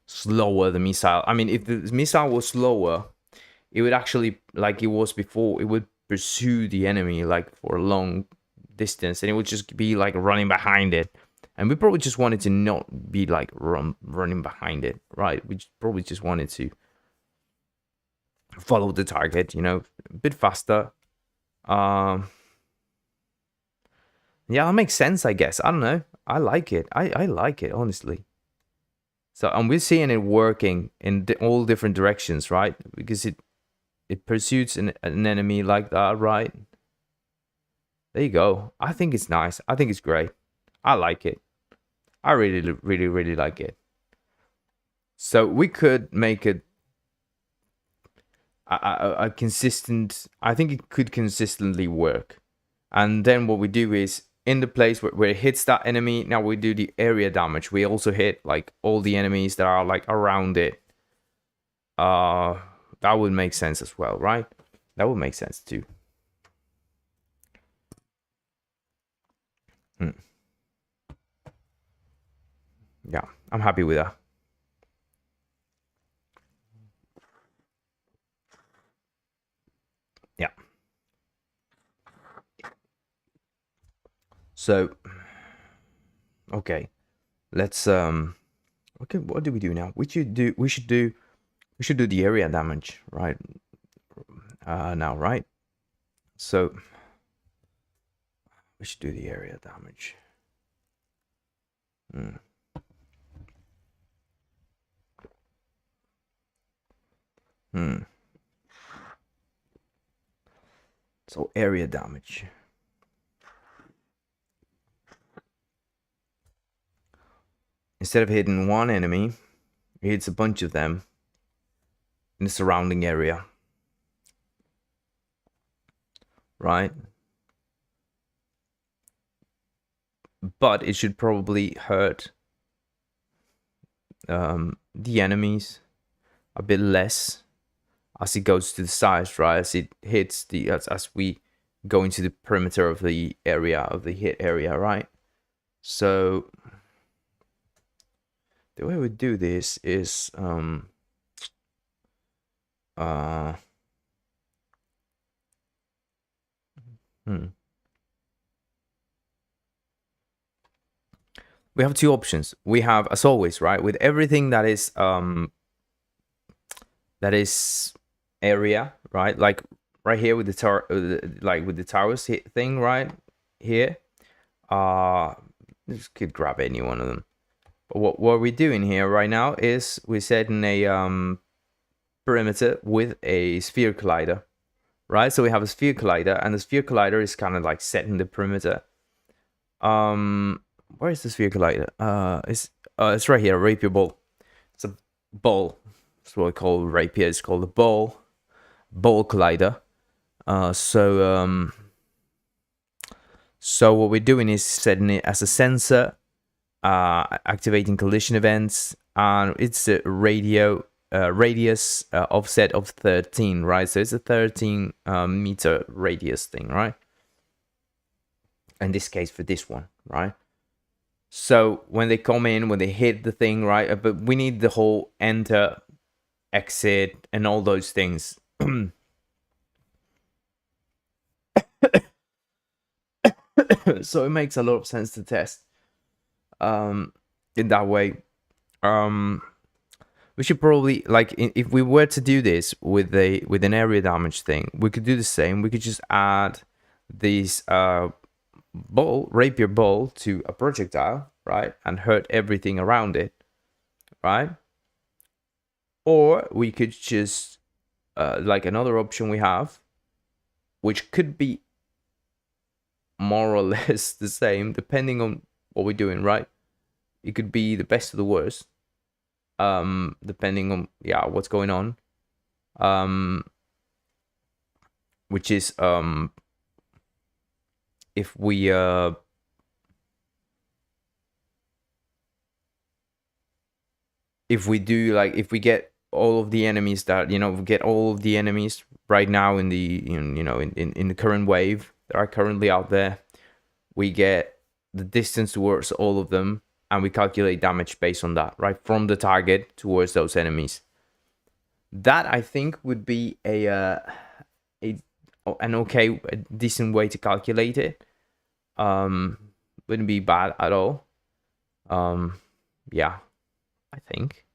slower, the missile. I mean, if the missile was slower, it would actually, like it was before, it would pursue the enemy like for a long distance, and it would just be like running behind it. And we probably just wanted to not be like running behind it, right? We probably just wanted to follow the target, you know, a bit faster. Yeah, that makes sense, I guess. I don't know. I like it. I like it, honestly. So, and we're seeing it working in all different directions, right? Because it pursues an enemy like that, right? There you go. I think it's nice. I think it's great. I like it. I really, really, really like it. So we could make it a consistent. I think it could consistently work. And then what we do is in the place where it hits that enemy, now we do the area damage. We also hit like all the enemies that are like around it. That would make sense as well, right? That would make sense too. Yeah, I'm happy with that. Yeah. So, okay, let's okay, what do we do now? We should do the area damage, right? Now, right? So we should do the area damage. So area damage. Instead of hitting one enemy, it hits a bunch of them in the surrounding area. Right? But it should probably hurt the enemies a bit less as it goes to the sides, right? As it hits the as we go into the perimeter of the area, of the hit area, right? So the way we do this is we have two options. We have, as always, right, with everything that is area, right? Like right here with the tower, like with the towers thing, right here. Just could grab any one of them. But what we're doing here right now is we're setting a perimeter with a sphere collider, right? So we have a sphere collider, and the sphere collider is kind of like setting the perimeter. Where is the sphere collider? It's right here, rapier ball. It's a ball. That's what we call rapier. It's called a ball collider. So what we're doing is setting it as a sensor, activating collision events, and it's a radius offset of 13, right? So it's a 13 meter radius thing, right? In this case, for this one, right? So when they come in, when they hit the thing, right? But we need the whole enter, exit, and all those things. So it makes a lot of sense to test in that way. We should probably, like, if we were to do this with an area damage thing, we could do the same. We could just add these rapier ball to a projectile, right, and hurt everything around it, right? Or we could just like another option we have, which could be more or less the same depending on what we're doing, right? It could be the best of the worst, depending on what's going on, which is if we do, like, if we get all of the enemies that, we get all of the enemies right now in the in the current wave that are currently out there, we get the distance towards all of them, and we calculate damage based on that, right, from the target towards those enemies. That, I think, would be a decent way to calculate it. Wouldn't be bad at all. Yeah, I think.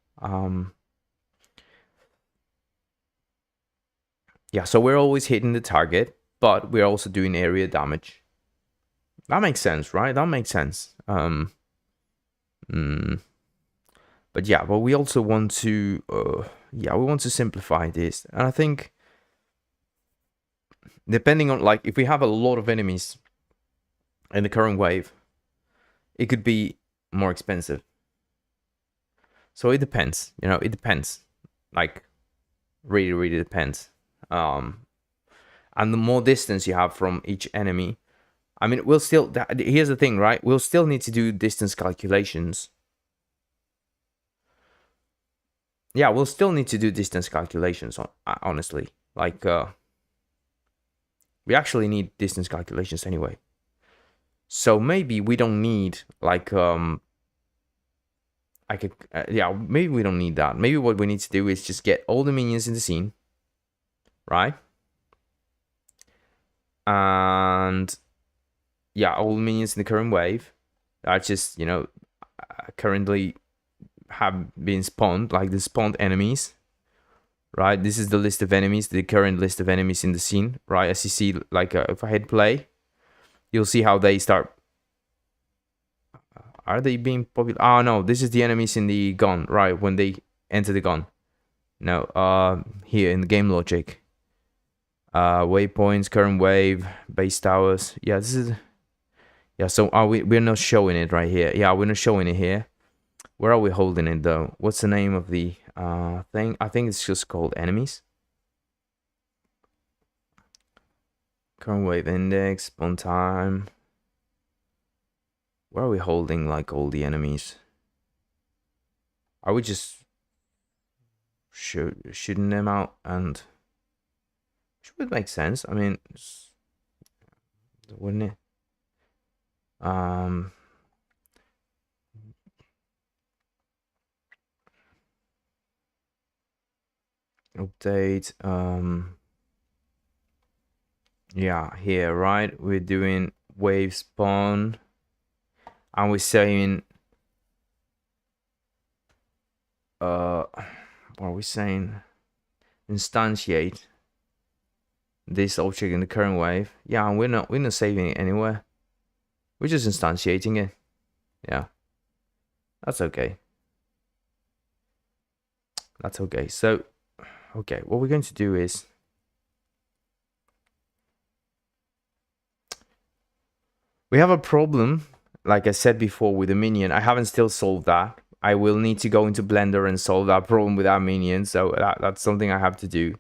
Yeah, so we're always hitting the target, but we're also doing area damage. That makes sense, right? That makes sense. But we also want to we want to simplify this. And I think, depending on, like, if we have a lot of enemies in the current wave, it could be more expensive. So it depends, it depends. Like, really, really depends. And the more distance you have from each enemy, I mean, we'll still, here's the thing, right? We'll still need to do distance calculations. Yeah, we'll still need to do distance calculations, honestly. Like, we actually need distance calculations anyway. So maybe we don't need, like, maybe we don't need that. Maybe what we need to do is just get all the minions in the scene, right? And all the minions in the current wave are just, currently have been spawned, like the spawned enemies, right? This is the list of enemies, the current list of enemies in the scene, right? As you see, like, if I hit play, you'll see how they start. Are they being popular? Oh no, this is the enemies in the gun, right? When they enter the gun. No, here in the game logic. Waypoints, current wave, base towers. Yeah, this is. Yeah, so we're not showing it right here. Yeah, we're not showing it here. Where are we holding it though? What's the name of the thing? I think it's just called enemies. Current wave index, spawn time. Where are we holding like all the enemies? Are we just shooting them out? And which would make sense. I mean, wouldn't it? Update. Yeah, here, right? We're doing wave spawn, and we're saying what are we saying? Instantiate this object in the current wave. Yeah, and we're not saving it anywhere. We're just instantiating it. Yeah, that's okay. That's okay. So, okay, what we're going to do is we have a problem, like I said before, with the minion. I haven't still solved that. I will need to go into Blender and solve that problem with our minion. So that's something I have to do.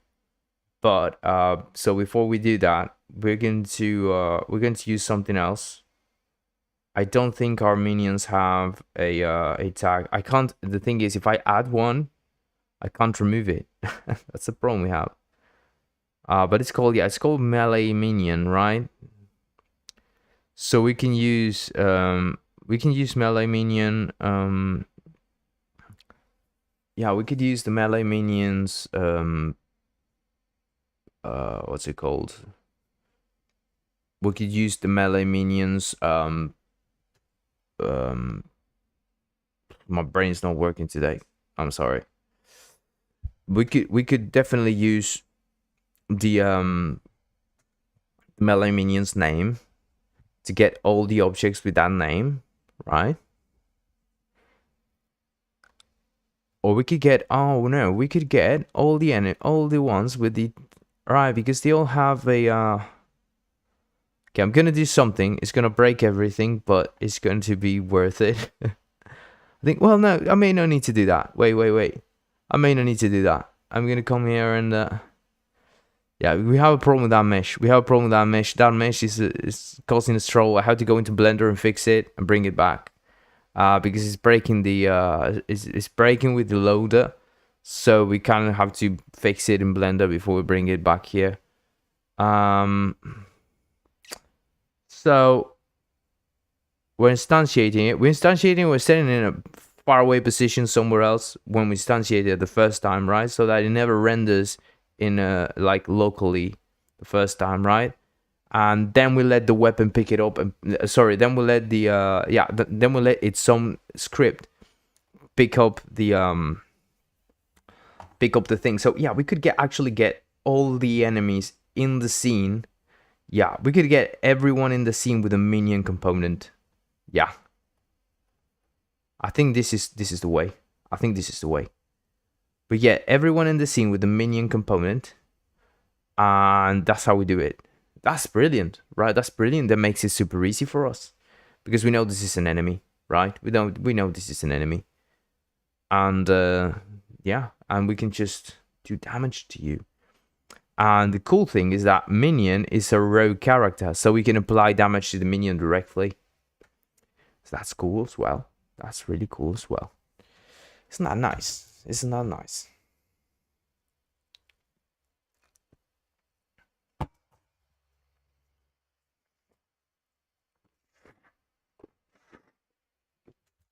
But so before we do that, we're going to use something else. I don't think our minions have a tag. I can't. The thing is, if I add one, I can't remove it. That's the problem we have. But it's called melee minion, right? So we can use melee minion. Yeah, we could use the melee minions. What's it called? We could use the melee minions. My brain's not working today. I'm sorry. We could definitely use the melee minion's name to get all the objects with that name, right? Or we could get we could get all the ones with the right, because they all have a okay, I'm gonna do something. It's gonna break everything, but it's going to be worth it. I think, well, no, I may not need to do that. Wait. I may not need to do that. I'm gonna come here and yeah, we have a problem with that mesh. That mesh is causing us trouble. I have to go into Blender and fix it and bring it back. Because it's breaking it's breaking with the loader, so we kind of have to fix it in Blender before we bring it back here. So we're instantiating it. We're setting it in a far away position somewhere else when we instantiate it the first time, right? So that it never renders in like locally the first time, right? And then we let the weapon pick it up, and then we let the then we let its some script pick up the thing. So yeah, we could actually get all the enemies in the scene. Yeah, we could get everyone in the scene with a minion component. Yeah, I think this is the way. But yeah, everyone in the scene with the minion component, and that's how we do it. That's brilliant, right? That's brilliant. That makes it super easy for us because we know this is an enemy, right? We know this is an enemy, and yeah, and we can just do damage to you. And the cool thing is that minion is a rogue character, so we can apply damage to the minion directly. So that's cool as well. That's really cool as well. Isn't that nice? Isn't that nice?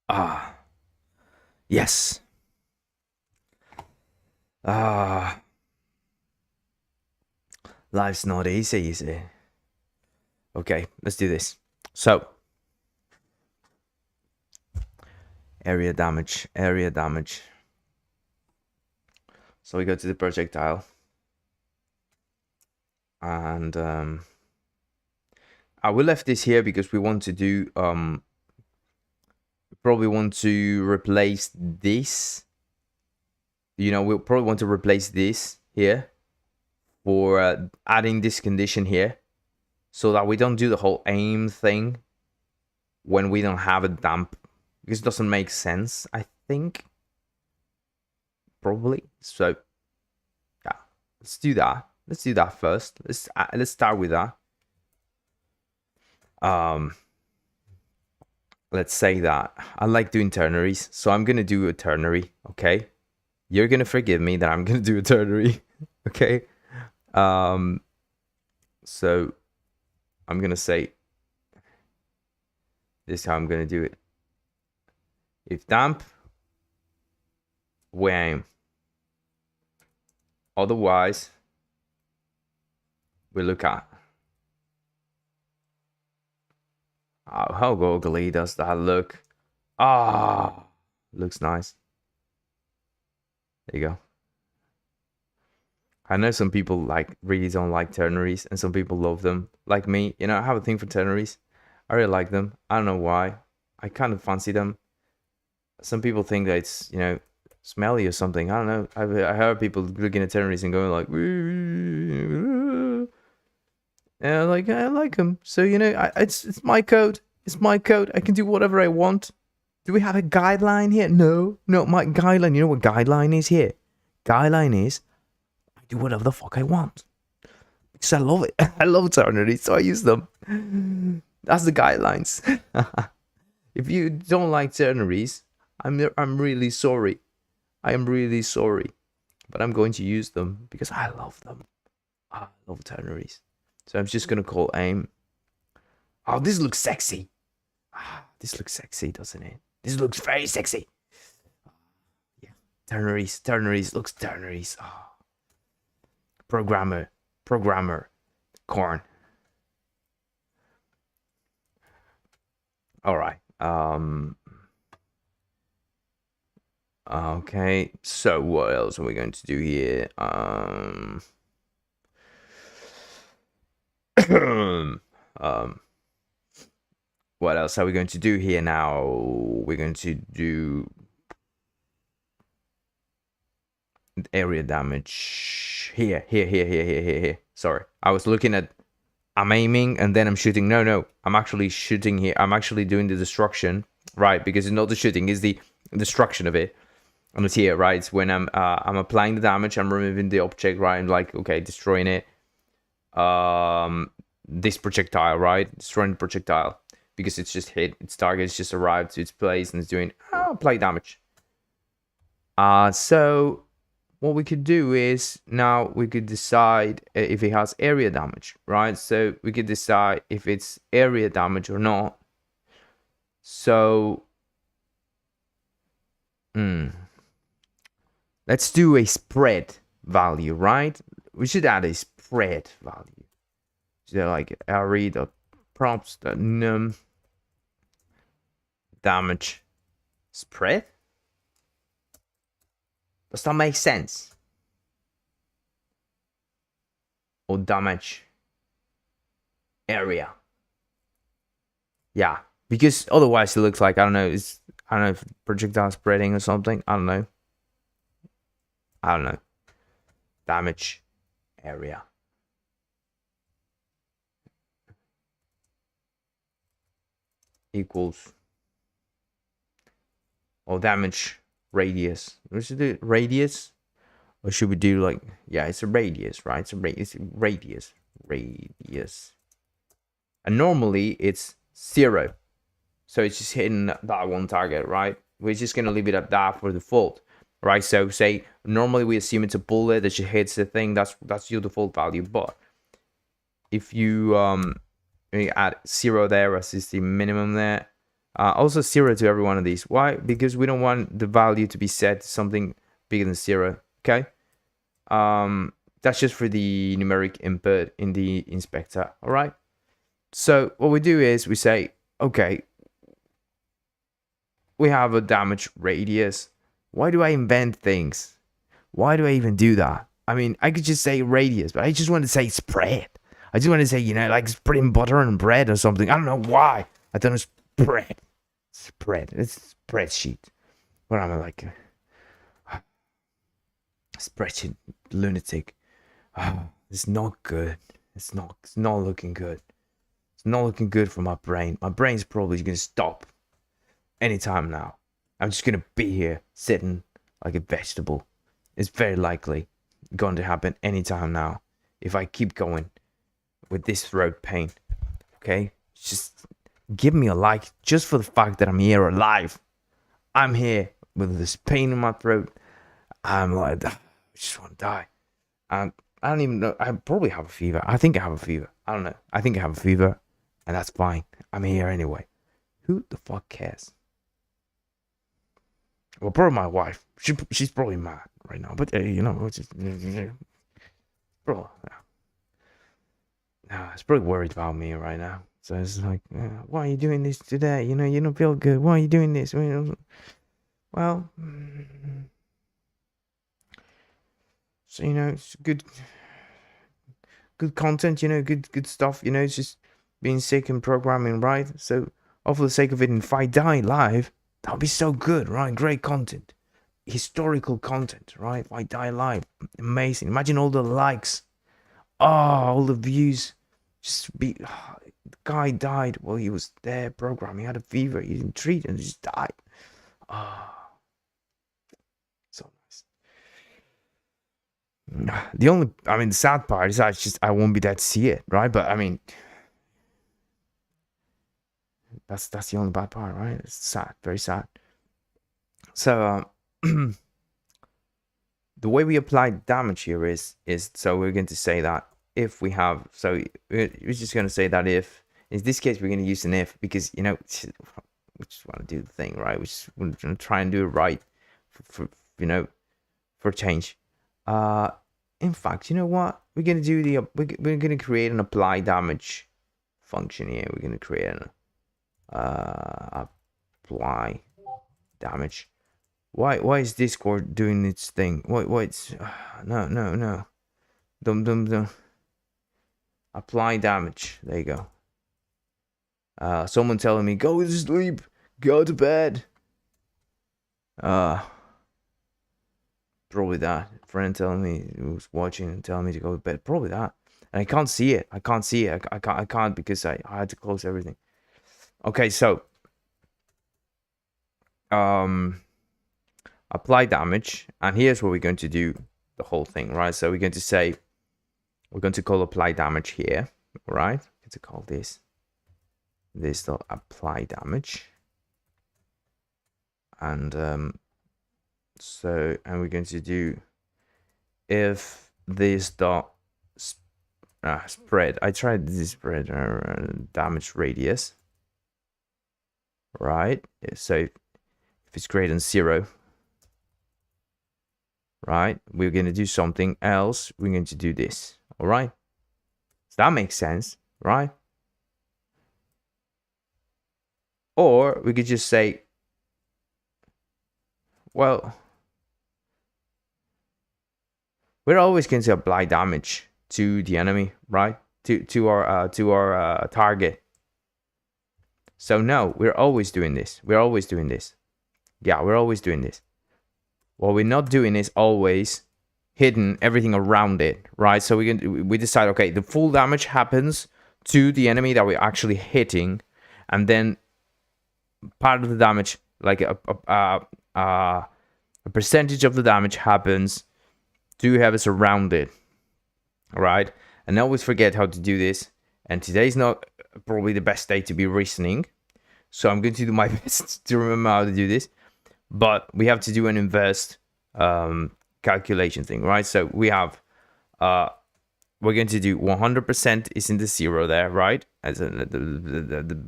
Ah, yes. Ah, life's not easy, is it? Okay, let's do this. So, area damage. So we go to the projectile, and we left this here because we want to do probably want to replace this. We'll probably want to replace this here for adding this condition here, so that we don't do the whole aim thing when we don't have a damp, because it doesn't make sense, I think, probably. So yeah, let's do that. Let's do that first. Let's start with that. Let's say that I like doing ternaries, so I'm gonna do a ternary. Okay, you're gonna forgive me that I'm gonna do a ternary. Okay, so I'm gonna say this is how I'm gonna do it. If damp, we aim. Otherwise, we look at. Oh, how goggly does that look? Ah, looks nice. There you go. I know some people really don't like ternaries, and some people love them. Like me, you know, I have a thing for ternaries. I really like them. I don't know why. I kind of fancy them. Some people think that it's, you know, smelly or something. I don't know. I heard people looking at ternaries and going like, and like, I like them. So, you know, it's my code. It's my code. I can do whatever I want. Do we have a guideline here? No, my guideline. You know what guideline is here? Guideline is I do whatever the fuck I want. Because I love it. I love ternaries, so I use them. That's the guidelines. If you don't like ternaries, I'm really sorry. I am really sorry. But I'm going to use them because I love them. I love ternaries. So I'm just gonna call aim. Oh, this looks sexy. This looks sexy, doesn't it? This looks very sexy. Yeah, ternaries looks ternaries. Oh. Programmer, corn. All right. Okay. So what else are we going to do here? What else are we going to do here now? We're going to do area damage here. Sorry, I was looking at, I'm aiming and then I'm shooting. No, I'm actually shooting here. I'm actually doing the destruction, right? Because it's not the shooting, it's the destruction of it. And it's here, right? It's when I'm applying the damage, I'm removing the object, right? I'm like, okay, destroying it. This projectile, right? Destroying the projectile. Because it's just hit, its target has just arrived to its place and it's doing play damage. So what we could do is now we could decide if it has area damage, right? So we could decide if it's area damage or not. So let's do a spread value, right? We should add a spread value. So like array.props.num damage spread. Does that make sense? Or damage area? Yeah, because otherwise it looks like, I don't know, I don't know if projectile spreading or something. I don't know. Damage area. Equals, or damage radius. We should do radius, or should we do like, yeah, it's a radius, right? It's a radius. And normally it's 0, so it's just hitting that one target, right? We're just gonna leave it at that for default, right? So say normally we assume it's a bullet that just hits the thing. That's your default value. But if you add 0 there as is the minimum there. Also 0 to every one of these. Why? Because we don't want the value to be set to something bigger than 0. Okay. That's just for the numeric input in the inspector. All right. So what we do is we say, okay, we have a damage radius. Why do I invent things? Why do I even do that? I mean, I could just say radius, but I just want to say spread. I just want to say, you know, like spreading butter and bread or something. I don't know why. I don't know, spread. It's spreadsheet. What am I like? Spreadsheet lunatic. It's not good. It's not looking good. It's not looking good for my brain. My brain's probably gonna stop anytime now. I'm just gonna be here sitting like a vegetable. It's very likely going to happen anytime now if I keep going with this throat pain. Okay, just give me a like just for the fact that I'm here alive. I'm here with this pain in my throat. I'm like, I just want to die. And I don't even know. I probably have a fever. I think I have a fever. I don't know. I think I have a fever, and that's fine. I'm here anyway. Who the fuck cares? Well, probably my wife. She's probably mad right now. But you know, just, bro, it's probably worried about me right now. So it's like, why are you doing this today? You know, you don't feel good. Why are you doing this? Well, so you know, it's good content. You know, good stuff. You know, it's just being sick and programming, right? So, all for the sake of it, and if I die live, that'll be so good, right? Great content, historical content, right? If I die live, amazing. Imagine all the likes, all the views. Just be, the guy died while he was there programming. He had a fever. He didn't treat and he just died. So nice. The sad part is I won't be there to see it, right? But I mean, that's the only bad part, right? It's sad, very sad. So the way we apply damage here is so we're going to say that if we have, so we're just going to say that if, in this case, we're going to use an if, because, you know, we just want to do the thing, right? We just want to try and do it right for you know, for change. In fact, you know what? We're going to do we're going to create an apply damage function here. We're going to create an apply damage. Why is Discord doing its thing? What's no. Dum. Apply damage. There you go. Someone telling me go to sleep, go to bed. Probably that. Friend telling me who's watching and telling me to go to bed. Probably that. And I can't see it. I can't because I had to close everything. Okay, so apply damage, and here's what we're going to do the whole thing, right? So we're going to say, we're going to call apply damage here, right? We're going to call this the apply damage, and and we're going to do if this dot spread. I tried this spread damage radius, right? So if it's greater than 0, right, we're going to do something else. We're going to do this. All right, so that makes sense, right? Or we could just say, well, we're always going to apply damage to the enemy, right? To our target. So no, we're always doing this. Yeah, we're always doing this. What we're not doing is always hitting everything around it, right? So we decide, okay, the full damage happens to the enemy that we're actually hitting, and then part of the damage, like a percentage of the damage happens to whoever's around it, right? And I always forget how to do this, and today's not probably the best day to be reasoning, so I'm going to do my best to remember how to do this, but we have to do an inverse calculation thing, right? So we have we're going to do 100% is in the 0 there, right? As the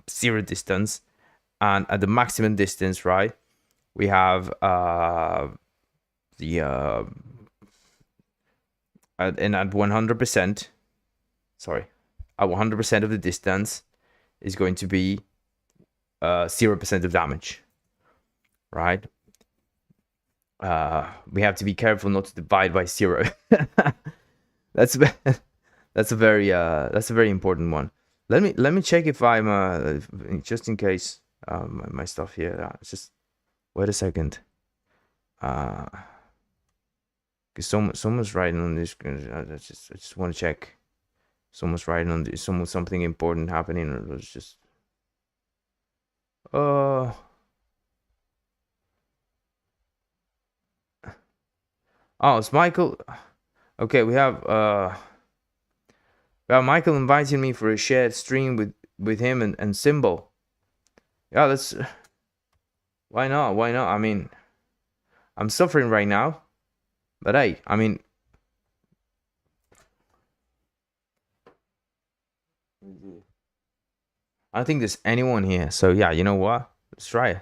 0 distance, and at the maximum distance, right, we have and at 100%, sorry, at 100% of the distance is going to be 0% of damage, right? We have to be careful not to divide by 0. That's a very important one. Let me check if I'm just in case my stuff here. Just wait a second. Because because someone's writing on this. I just want to check. Someone's writing on this. Something important happening. Or it's just. Oh, it's Michael. Okay, we have Michael inviting me for a shared stream with him and Symbol. Yeah, let's. Why not? Why not? I mean, I'm suffering right now, but hey, I mean. I don't think there's anyone here, so yeah, you know what? Let's try it.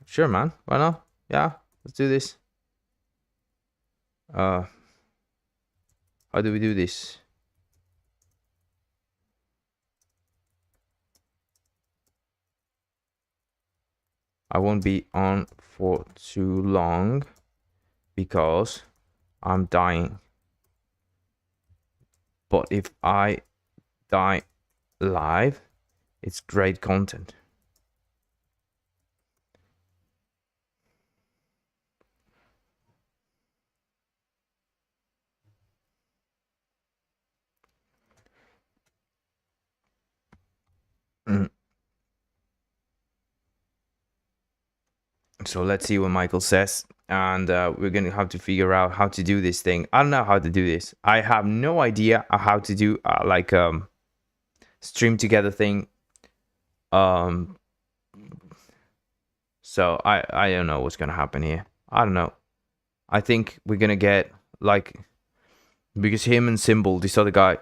Sure, man. Why not? Yeah, let's do this. How do we do this? I won't be on for too long because I'm dying. But if I die live, it's great content. So let's see what Michael says. And we're going to have to figure out how to do this thing. I don't know how to do this. I have no idea how to do stream together thing. So I don't know what's going to happen here. I don't know. I think we're going to get because him and Symbol, this other guy,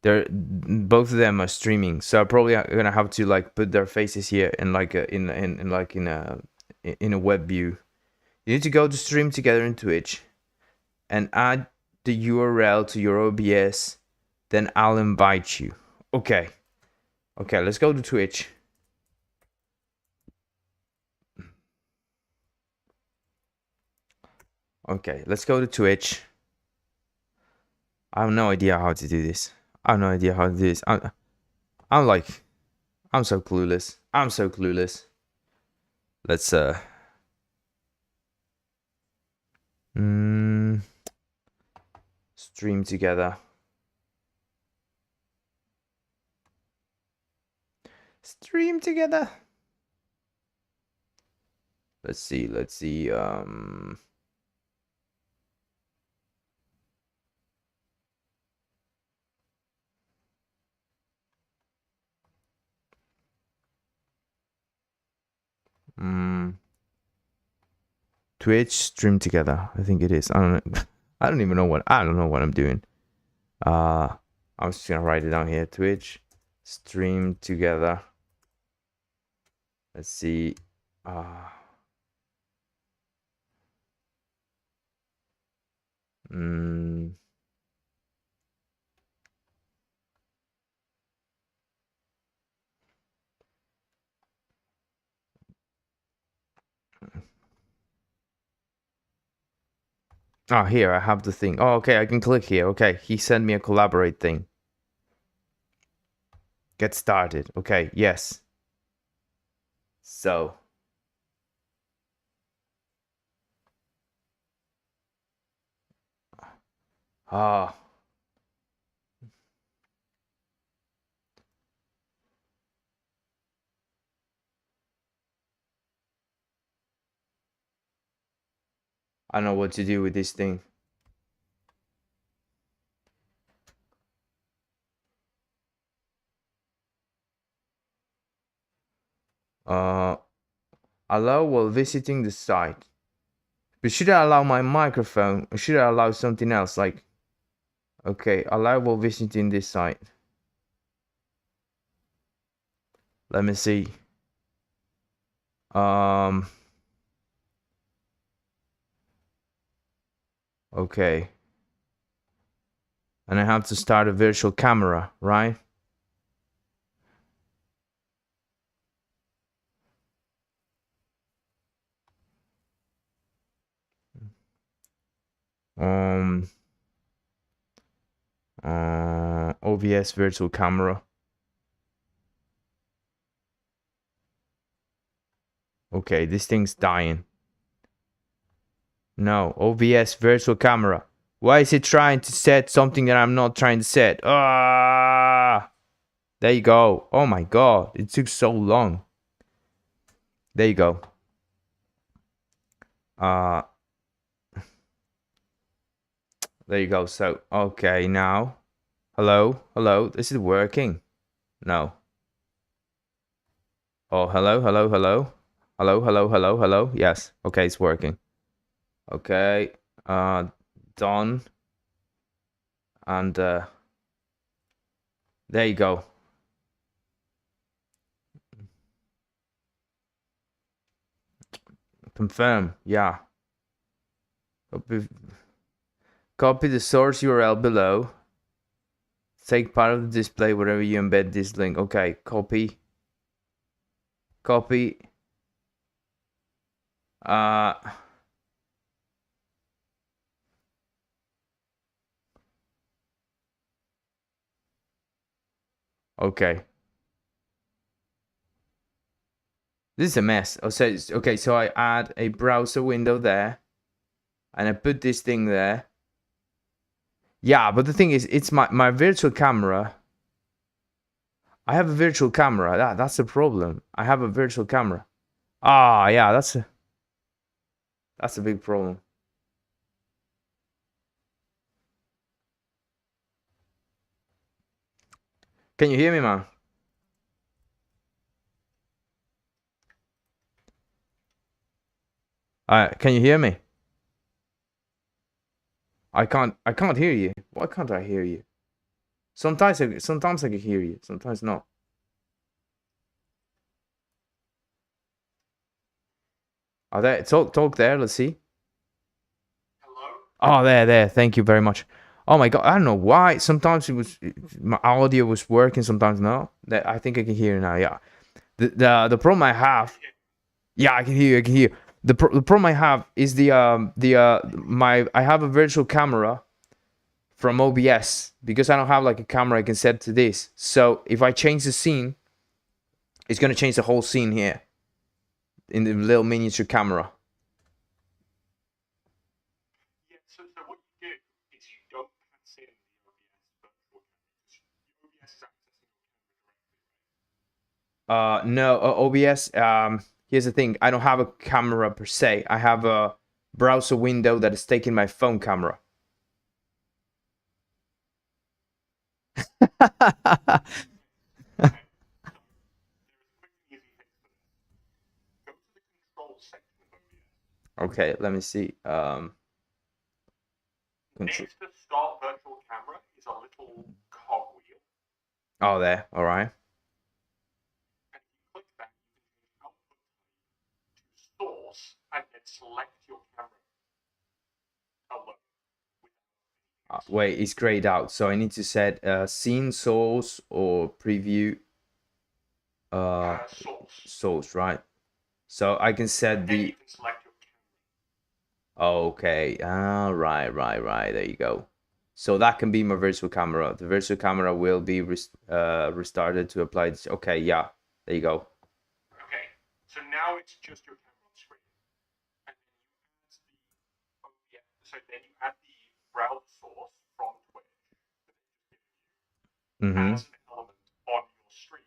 they're both of them are streaming. So probably I'm going to have to put their faces here in in a web view. You need to go to stream together in Twitch and add the URL to your OBS. Then I'll invite you. Okay. Okay, let's go to Twitch. Okay, let's go to Twitch. I have no idea how to do this. I have no idea how to do this. I'm so clueless. I'm so clueless. Let's stream together. Stream together. Let's see. Twitch stream together. I think it is. I don't know. I don't know what I'm doing. I'm just gonna write it down here. Twitch stream together. Let's see. Oh, here I have the thing. Oh, okay, I can click here. Okay, he sent me a collaborate thing. Get started. Okay, yes. So. I don't know what to do with this thing. Allow while visiting the site. But should I allow my microphone? Or should I allow something else? Okay, allow while visiting this site. Let me see. Okay. And I have to start a virtual camera, right? OBS virtual camera. Okay, this thing's dying. No, OBS virtual camera. Why is it trying to set something that I'm not trying to set? Ah, there you go. Oh my god, it took so long. There you go. There you go. So, okay, now. Hello? Hello? This is working. No. Oh, hello? Hello? Hello? Hello? Hello? Hello? Hello? Yes. Okay, it's working. Okay. Done. And, there you go. Confirm. Yeah. Copy the source URL below. Take part of the display wherever you embed this link. Okay, copy. Copy. Okay. This is a mess. Oh, so okay, so I add a browser window there, and I put this thing there. Yeah, but the thing is, it's my virtual camera. I have a virtual camera. That's the problem. I have a virtual camera. Ah, yeah, that's a big problem. Can you hear me, man? Can you hear me? I can't hear you. Why can't I hear you? Sometimes I can hear you, sometimes not. Oh, there, talk there. Let's see. Hello? Oh, there. Thank you very much. Oh my god, I don't know why. Sometimes my audio was working, sometimes no. That I think I can hear you now. Yeah. The problem I have. Yeah, I can hear you. I can hear you. The problem I have is I have a virtual camera from OBS because I don't have like a camera I can set to this. So if I change the scene, it's gonna change the whole scene here in the little miniature camera. Yeah, so what you do is you don't pass in the OBS virtual camera. OBS is accessing your camera directly, right? No, OBS. Here's the thing. I don't have a camera per se. I have a browser window that is taking my phone camera. Okay. There is a quick and easy fix for this. Go to the control section of OBS. Okay, let me see. Next to start virtual camera is a little cog wheel. Oh, there. All right. And if you click that, you can change output type to source and then select your camera alone. Wait, it's grayed out. So I need to set scene source or preview source, right? So I can set Then the. you can select your camera. Okay. Right. There you go. So that can be my virtual camera. The virtual camera will be restarted to apply this. Okay, yeah. There you go. Okay, so now it's just your camera on screen. And then you add the browser source from Twitch Mm-hmm. as an element on your stream.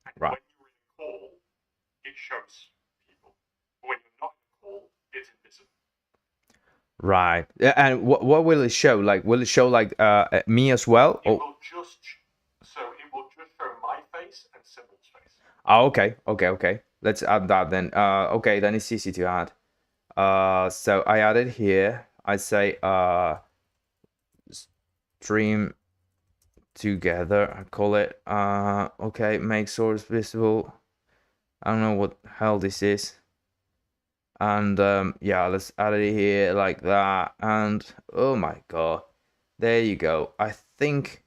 And Right. when you're in a call, it shows people. When you're not in a call, it's invisible. Right. And what will it show? Like, will it show like me as well? It will just show my face and Symbol's face. Oh, okay. Let's add that then. Okay, then it's easy to add. So I added here. I say stream together. I call it okay, make source visible. I don't know what hell this is. And yeah, let's add it here like that. And oh my god, there you go. I think,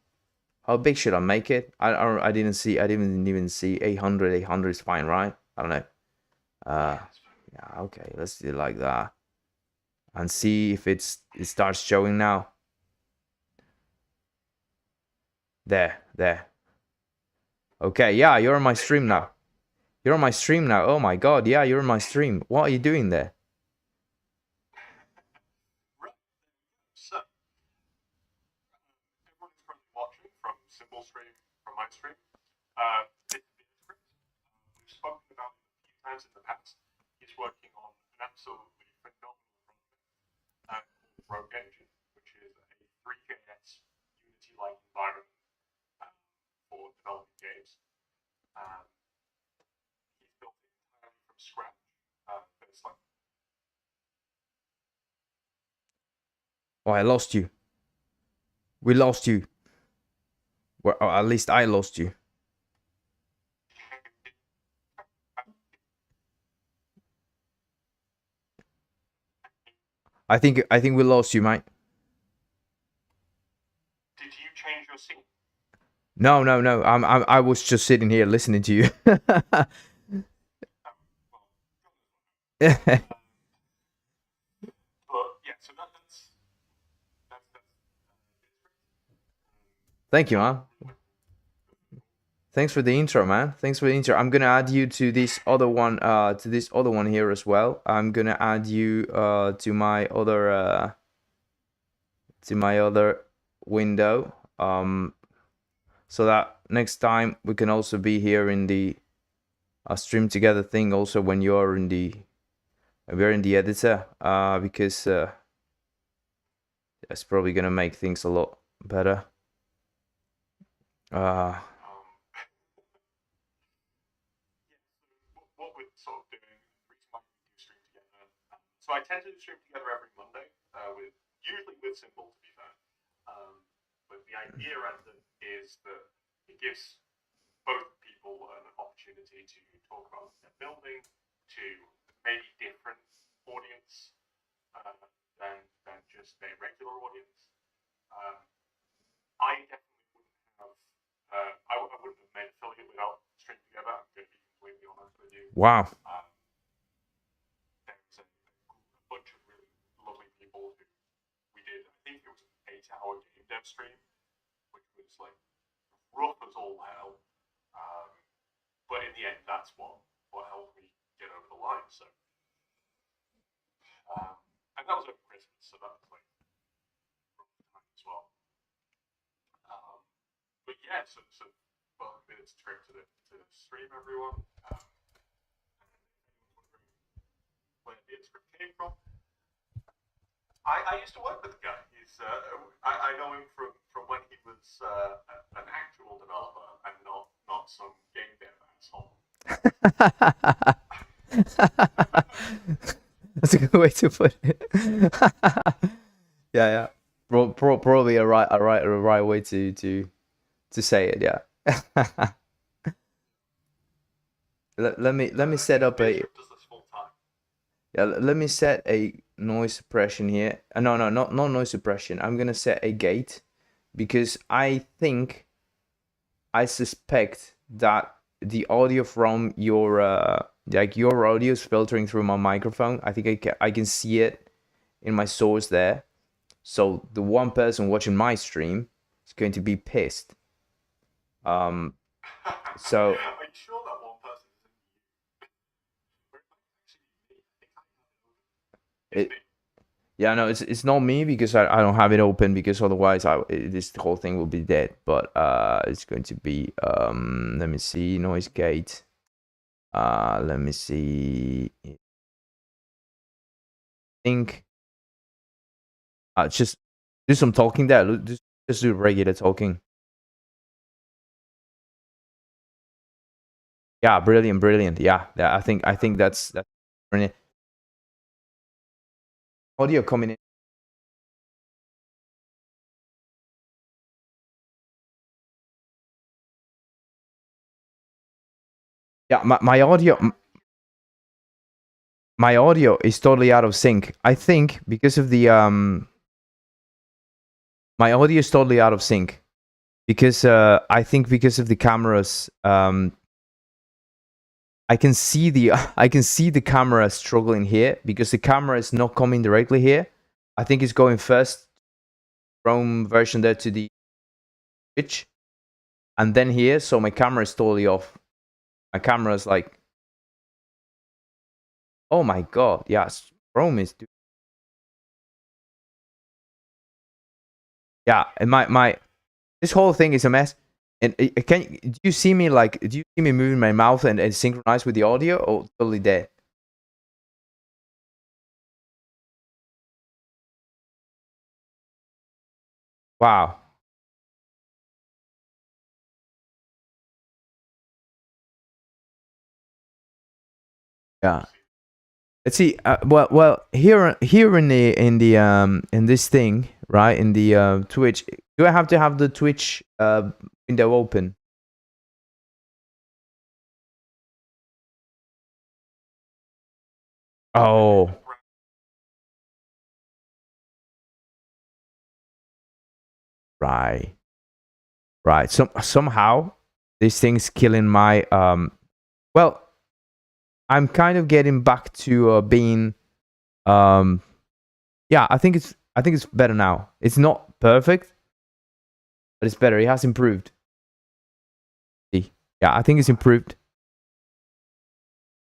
how big should I make it? I didn't even see 800. 800 is fine, right? I don't know. Yeah, okay, let's do it like that and see if it starts showing now. There. Okay, yeah, you're on my stream now. Oh my god, yeah, you're on my stream. What are you doing there? symbol stream from my stream. This beardscript, we've spoken about him a few times in the past. He's working on an absolutely phenomenal project called Rogue Engine, which is a 3.js Unity-like environment for developing games. He's built it entirely from scratch. It's like, Oh, I lost you. We lost you. Well, or at least I lost you. I think we lost you, mate. did you change your scene? No. I was just sitting here listening to you. But yeah, so that's Thank you, man. Thanks for the intro, man. Thanks for the intro. I'm gonna add you to this other one, here as well. I'm gonna add you to my other window. So that next time we can also be here in the stream together thing. Also, when you're in the editor, because that's probably gonna make things a lot better. what we're sort of doing. The reason why we do stream together. So I tend to stream together every Monday, usually with Simple, to be fair. But the idea around it is that it gives both people an opportunity to talk about what they're building to maybe different audience than just a regular audience. I definitely wouldn't have. I wouldn't have made affiliate without stream together. I'm going to be completely honest with you. Wow. There's a bunch of really lovely people who we did. I think it was an 8-hour game dev stream, which was like rough as all hell. But in the end, that's what helped me get over the line. So, and that was over Christmas, so that was like rough time as well. But yeah, so welcome to this trip to the stream, everyone. Where beardscript came from. I used to work with the guy. He's I know him from when he was an actual developer and not some game dev asshole. That's a good way to put it. Yeah. Probably a right way to say it. Yeah. let me set up a. Yeah, let me set a noise suppression here. No, not noise suppression. I'm gonna set a gate because I suspect that the audio from your your audio is filtering through my microphone. I think I can see it in my source there. So the one person watching my stream is going to be pissed. So. Are you sure that one person isn't you? Yeah, no, it's not me because I don't have it open because otherwise this whole thing will be dead. But it's going to be let me see, noise gate. Let me see. I think just do some talking there. Just do regular talking. Yeah, brilliant. Yeah, I think that's brilliant. Audio coming in. Yeah, my audio is totally out of sync. I think because of the my audio is totally out of sync because I think because of the cameras I can see the camera struggling here because the camera is not coming directly here. I think it's going first Chrome version there to the Twitch and then here, so my camera is totally off. My camera is like, oh my god, yes, Chrome is yeah, and my this whole thing is a mess. And do you see me like? Do you see me moving my mouth and synchronize with the audio, or totally dead? Wow. Yeah. Let's see. Well, here in this thing, right? In the Twitch, do I have to have the Twitch window open? Oh, right, right. Somehow this thing's killing my Well, I'm kind of getting back to being yeah. I think it's better now. It's not perfect, but it's better. It has improved. See, yeah, I think it's improved.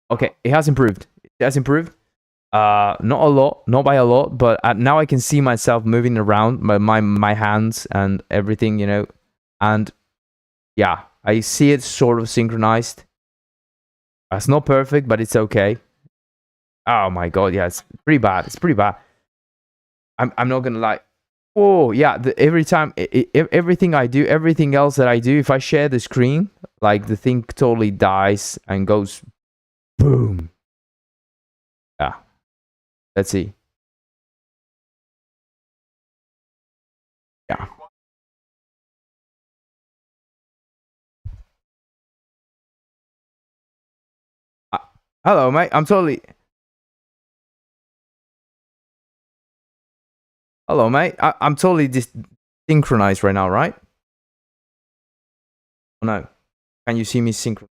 Okay, it has improved. It has improved. Not a lot, not by a lot, but now I can see myself moving around my hands and everything, you know, and yeah, I see it sort of synchronized. It's not perfect, but it's okay. Oh my god, yeah, it's pretty bad. It's pretty bad. I'm not gonna lie. Oh yeah, every time, everything I do, everything else that I do, if I share the screen, like the thing totally dies and goes boom. Yeah, let's see. Yeah. Uh, Hello, mate. I'm totally. Hello, mate. I'm totally synchronized right now, right? Oh, no. Can you see me synchronized?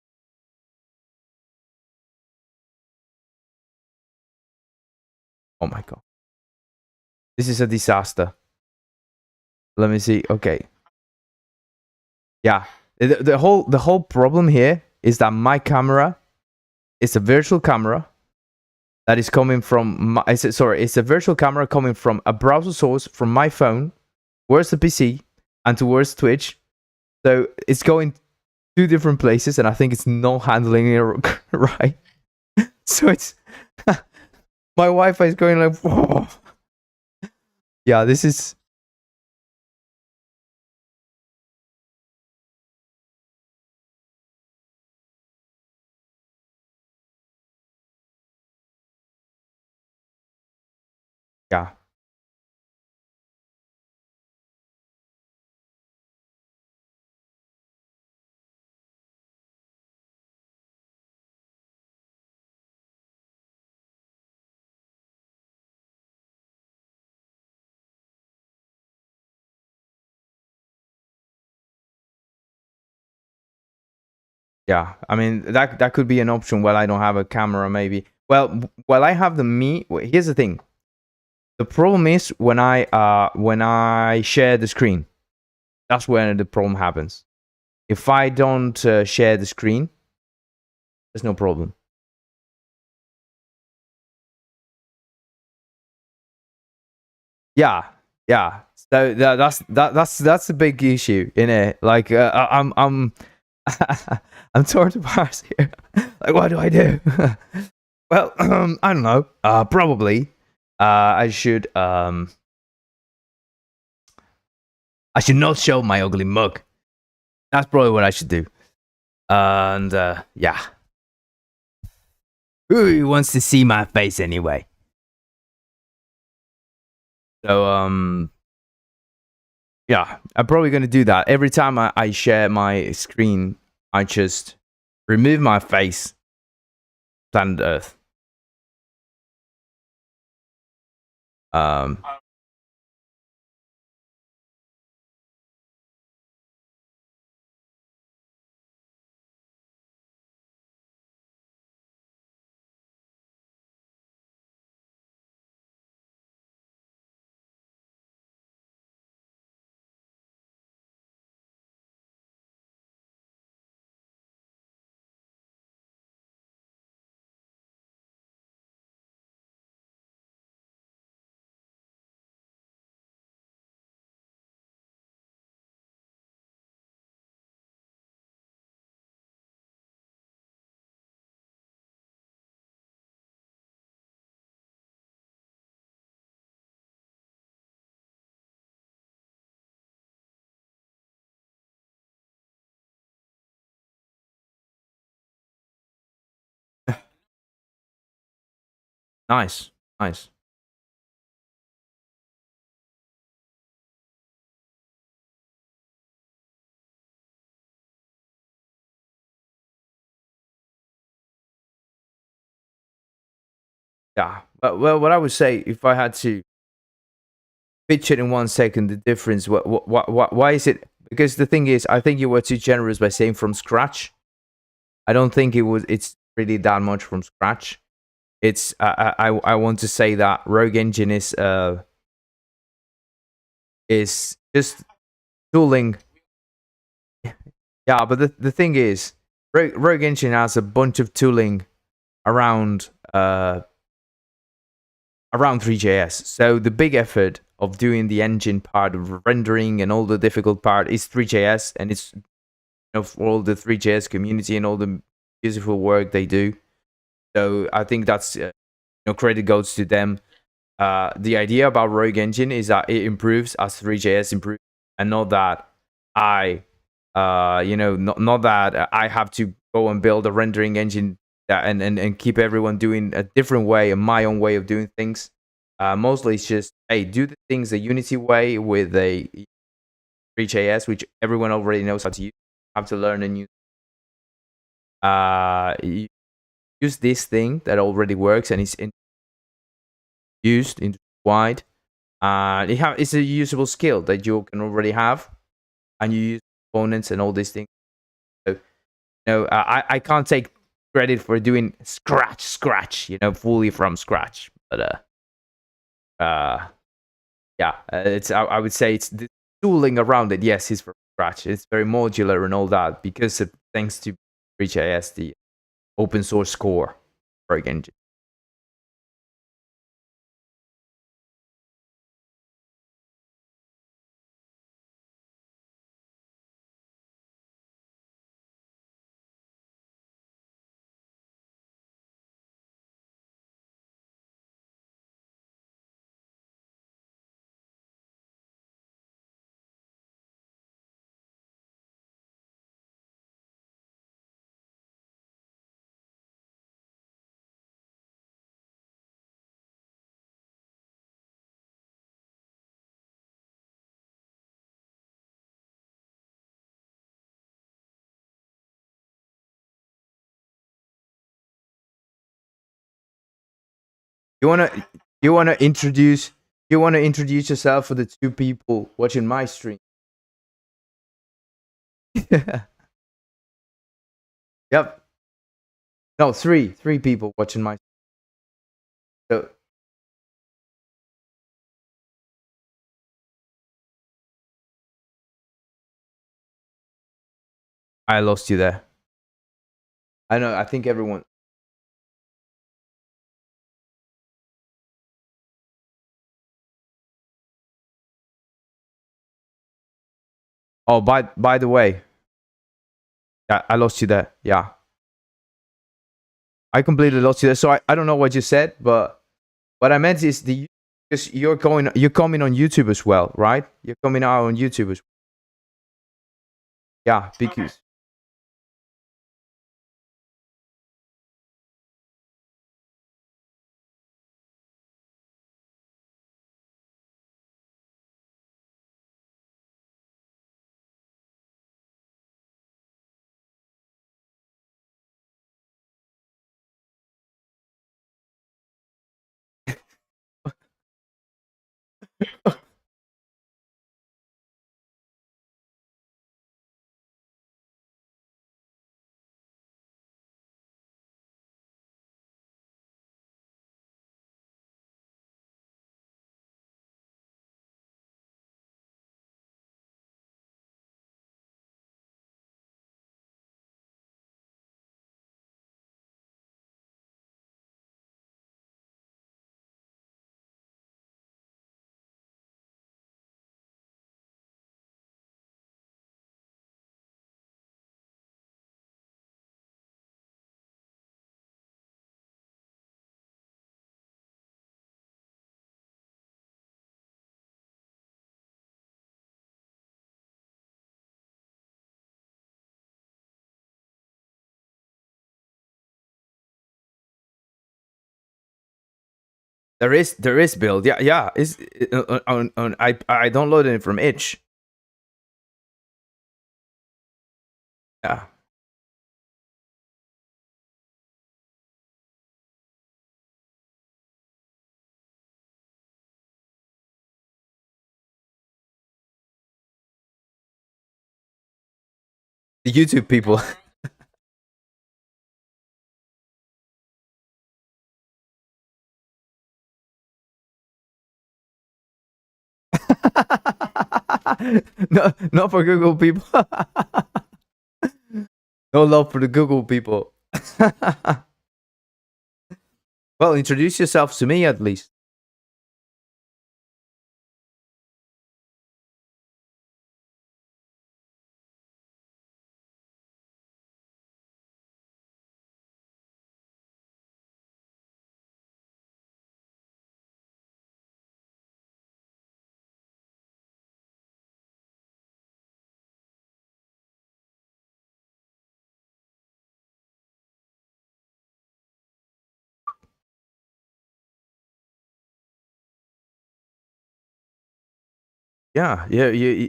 Oh my god. This is a disaster. Let me see. Okay. Yeah. The whole problem here is that my camera is a virtual camera that is coming from my, it's a virtual camera coming from a browser source from my phone towards the PC and towards Twitch. So it's going two different places, and I think it's not handling it right. So it's my Wi-Fi is going like, whoa. Yeah, this is yeah. Yeah, I mean that could be an option. Well, I don't have a camera, maybe. Well, I have the me. Here's the thing. The problem is when I share the screen. That's when the problem happens. If I don't share the screen, there's no problem. Yeah, yeah. So that's a big issue in it. Like I'm I'm torn apart here. Like, what do I do? Well, I don't know. Probably, I should not show my ugly mug. That's probably what I should do. And yeah, who wants to see my face anyway? So yeah, I'm probably gonna do that every time I share my screen. I just remove my face, planet Earth. Um, Nice, nice. Yeah, but well, what I would say if I had to pitch it in 1 second, the difference. Why is it? Because the thing is, I think you were too generous by saying from scratch. I don't think it was. It's really that much from scratch. It's. I want to say that Rogue Engine is just tooling. Yeah, but the thing is, Rogue Engine has a bunch of tooling around around Three.js. So the big effort of doing the engine part of rendering and all the difficult part is Three.js, and it's for all the Three.js community and all the beautiful work they do. So I think that's credit goes to them. The idea about Rogue Engine is that it improves as Three.js improves, and not that I, not that I have to go and build a rendering engine that and keep everyone doing a different way and my own way of doing things. Mostly it's just, hey, do the things the Unity way with a Three.js, which everyone already knows how to use. Have to learn a new. You use this thing that already works and is used in wide. It's a usable skill that you can already have, and you use components and all these things. So, I can't take credit for doing scratch, fully from scratch. But yeah, it's I would say it's the tooling around it. Yes, is from scratch. It's very modular and all that because thanks to THREE.JS, the open source core for engine. You wanna introduce yourself for the two people watching my stream? Yep. No, three people watching my. So I lost you there. I know. I think everyone. Oh, by the way, yeah, I lost you there. Yeah, I completely lost you there. So I don't know what you said, but what I meant is because you're coming on YouTube as well, right? You're coming out on YouTube as well. Yeah, because There is build. Yeah. Is on I downloaded it from itch. Yeah. The YouTube people. No, not for Google people. No love for the Google people. Well, introduce yourself to me at least. Yeah.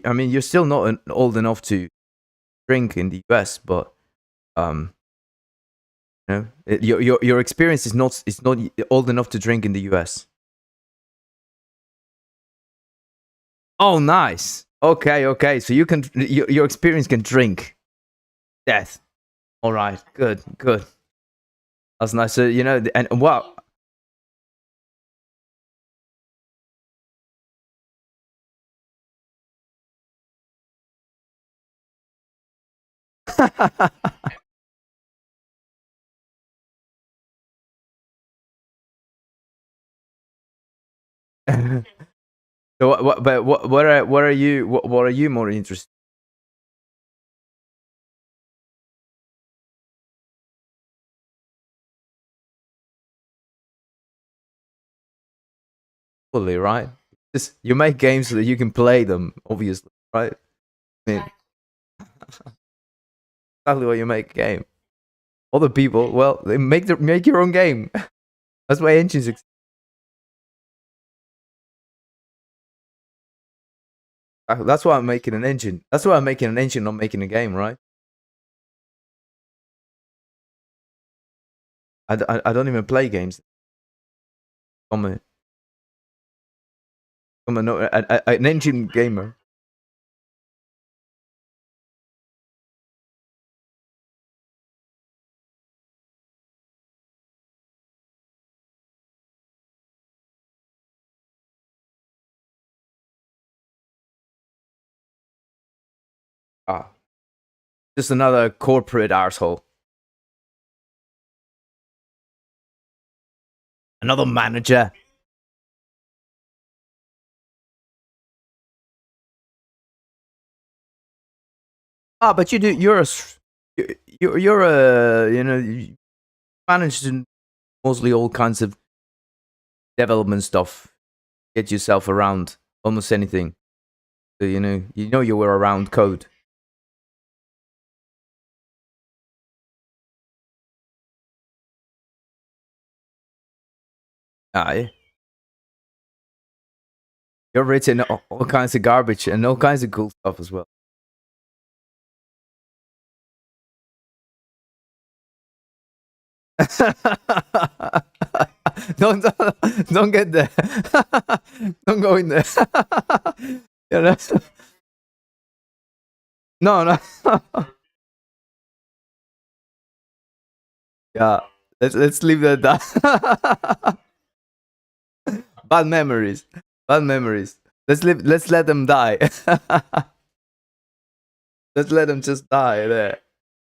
I mean, you're still not old enough to drink in the US, but you know, your experience is not old enough to drink in the US. Oh, nice. Okay. So you can your experience can drink. Death. All right. Good. That's nice. So you know, and wow. So what are you what are you more interested? Fully, right? Just you make games so that you can play them, obviously, right? I mean, exactly what you make a game. Other people, well, they make your own game. That's why engines. That's why I'm making an engine. That's why I'm making an engine, not making a game, right? I don't even play games. I'm a, no, an engine gamer. Ah, just another corporate arsehole. Another manager. Ah, but you do. You're a you know you manage mostly all kinds of development stuff. Get yourself around almost anything. So, you know you were around code. Ah, yeah. You're written all kinds of garbage and all kinds of cool stuff as well. don't don't get there. Don't go in there. You know? No. Yeah, let's leave that down. Bad memories. Bad memories. Let's let them die. Let's let them just die there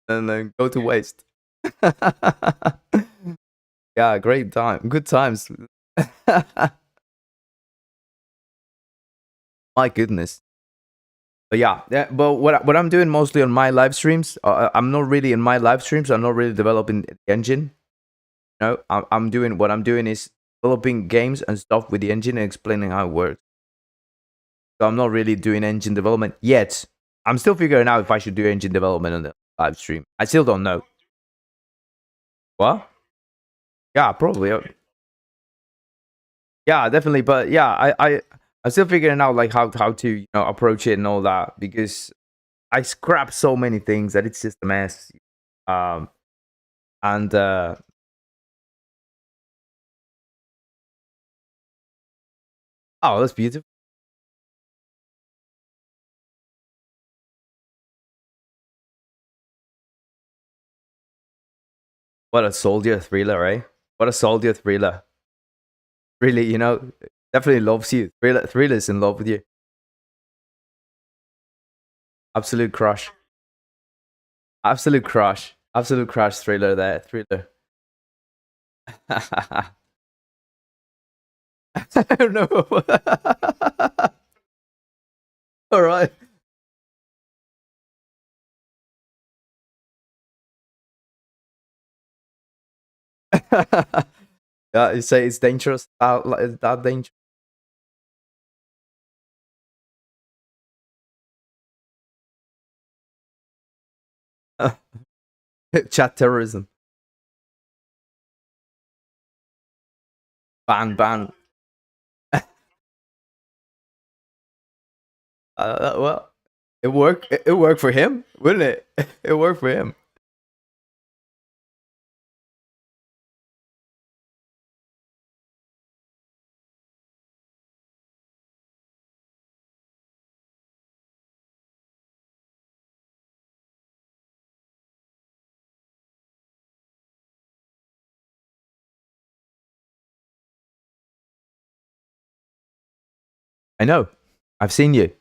and then go to waste. Yeah, great time. Good times. My goodness. But yeah. But what I'm doing mostly on my live streams, I'm not really in my live streams. I'm not really developing the engine. No, I'm doing what I'm doing is developing games and stuff with the engine and explaining how it works. So I'm not really doing engine development yet. I'm still figuring out if I should do engine development on the live stream. I still don't know. What? Yeah, probably. Yeah, definitely. But yeah, I'm still figuring out like how to approach it and all that, because I scrap so many things that it's just a mess. Um, and oh, that's beautiful. What a soldier thriller, eh? What a soldier thriller. Really, definitely loves you. Thriller's in love with you. Absolute crush. Absolute crush. Absolute crush thriller there. Thriller. I don't know. All right. Yeah, you say it's dangerous. That dangerous. Chat terrorism. Ban, ban. Well, it worked. It worked for him, wouldn't it? It worked for him. I know. I've seen you.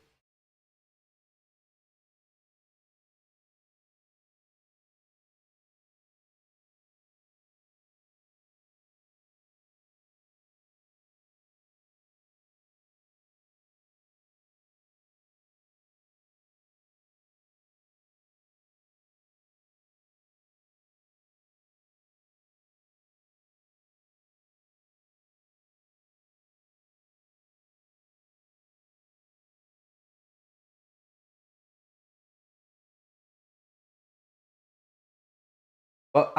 Well,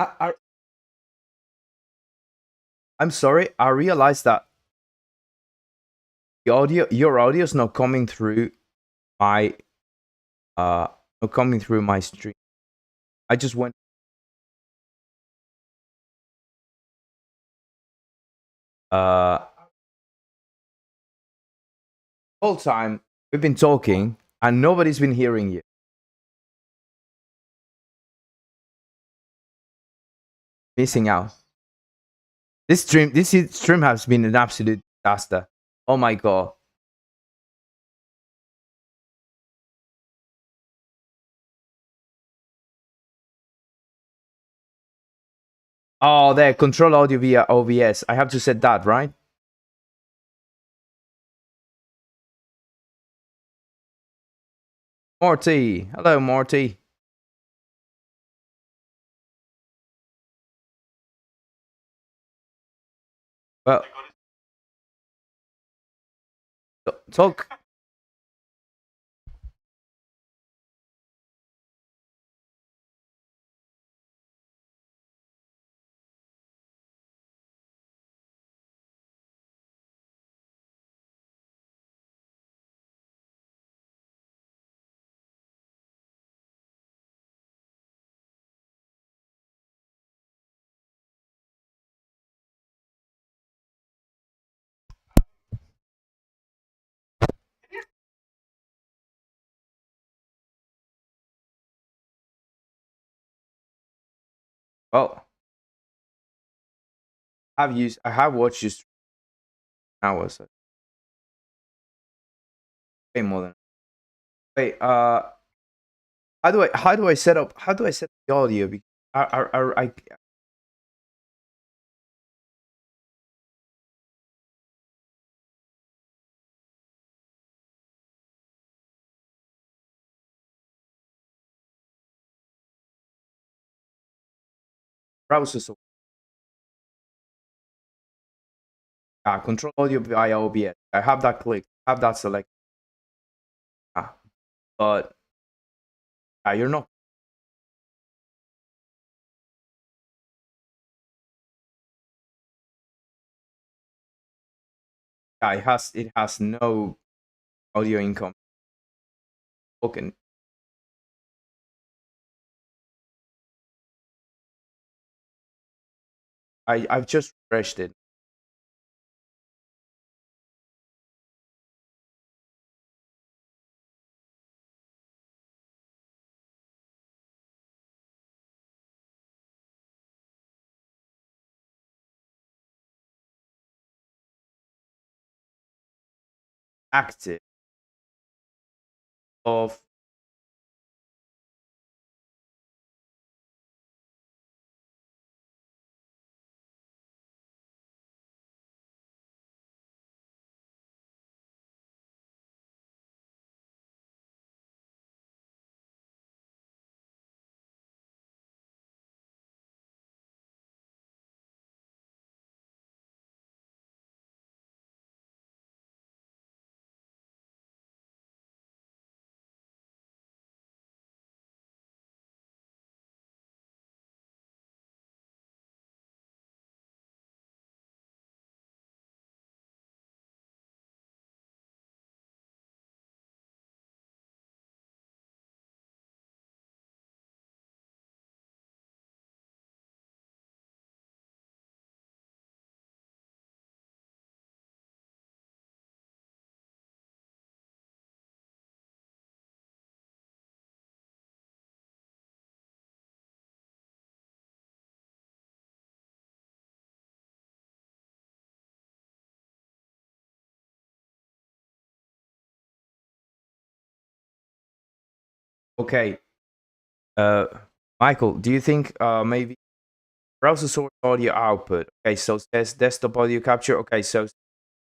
I'm sorry. I realized that your audio is not coming through my uh, not coming through my stream. I just went uh whole time we've been talking and nobody's been hearing you. Missing out. This stream has been an absolute disaster. Oh my god. Oh, there, control audio via OBS. I have to set that, right? Morty. Hello, Morty. Well, talk. Well, I have watched you hours. Way more than. Wait, how do I set the audio? I browser so control audio via OBS. I have that clicked. Have that select. But you're not. Yeah, it has no audio income. Okay. I've just refreshed it. Active of okay. Michael, do you think maybe browser source audio output? Okay, so there's desktop audio capture. Okay, so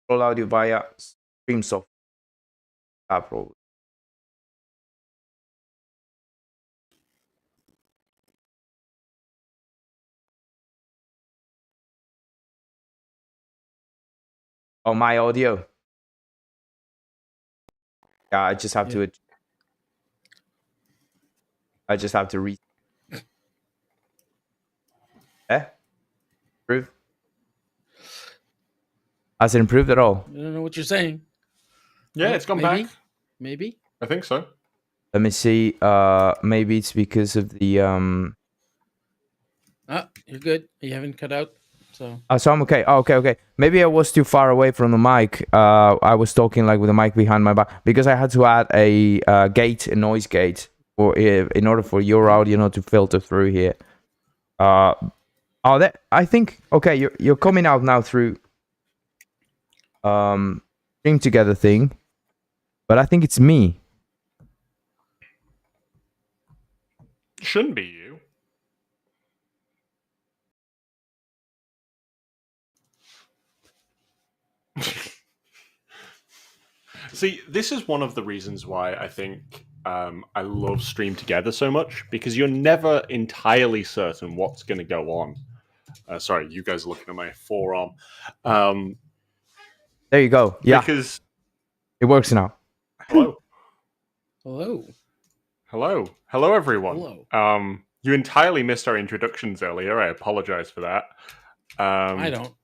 scroll audio via stream software app probably. Oh, my audio. Yeah, I just have Yeah. to. I just have to read. Improve. Has it improved at all? I don't know what you're saying. Yeah, Oh, it's gone maybe. back. Maybe. I think so. Let me see. Maybe it's because of the Ah, you're good. You haven't cut out. So Oh, so I'm okay. Oh, okay. Maybe I was too far away from the mic. I was talking like with the mic behind my back because I had to add a gate, a noise gate, for in order for your audio not to filter through here. That I think okay. You're coming out now through stream together thing, but I think it's me. Shouldn't be you. See, this is one of the reasons why I think I love Stream Together so much, because you're never entirely certain what's going to go on. Sorry, you guys are looking at my forearm. There you go. Yeah, Because it works now. hello, hello. hello, everyone. Hello. You entirely missed our introductions earlier. I apologize for that. I don't.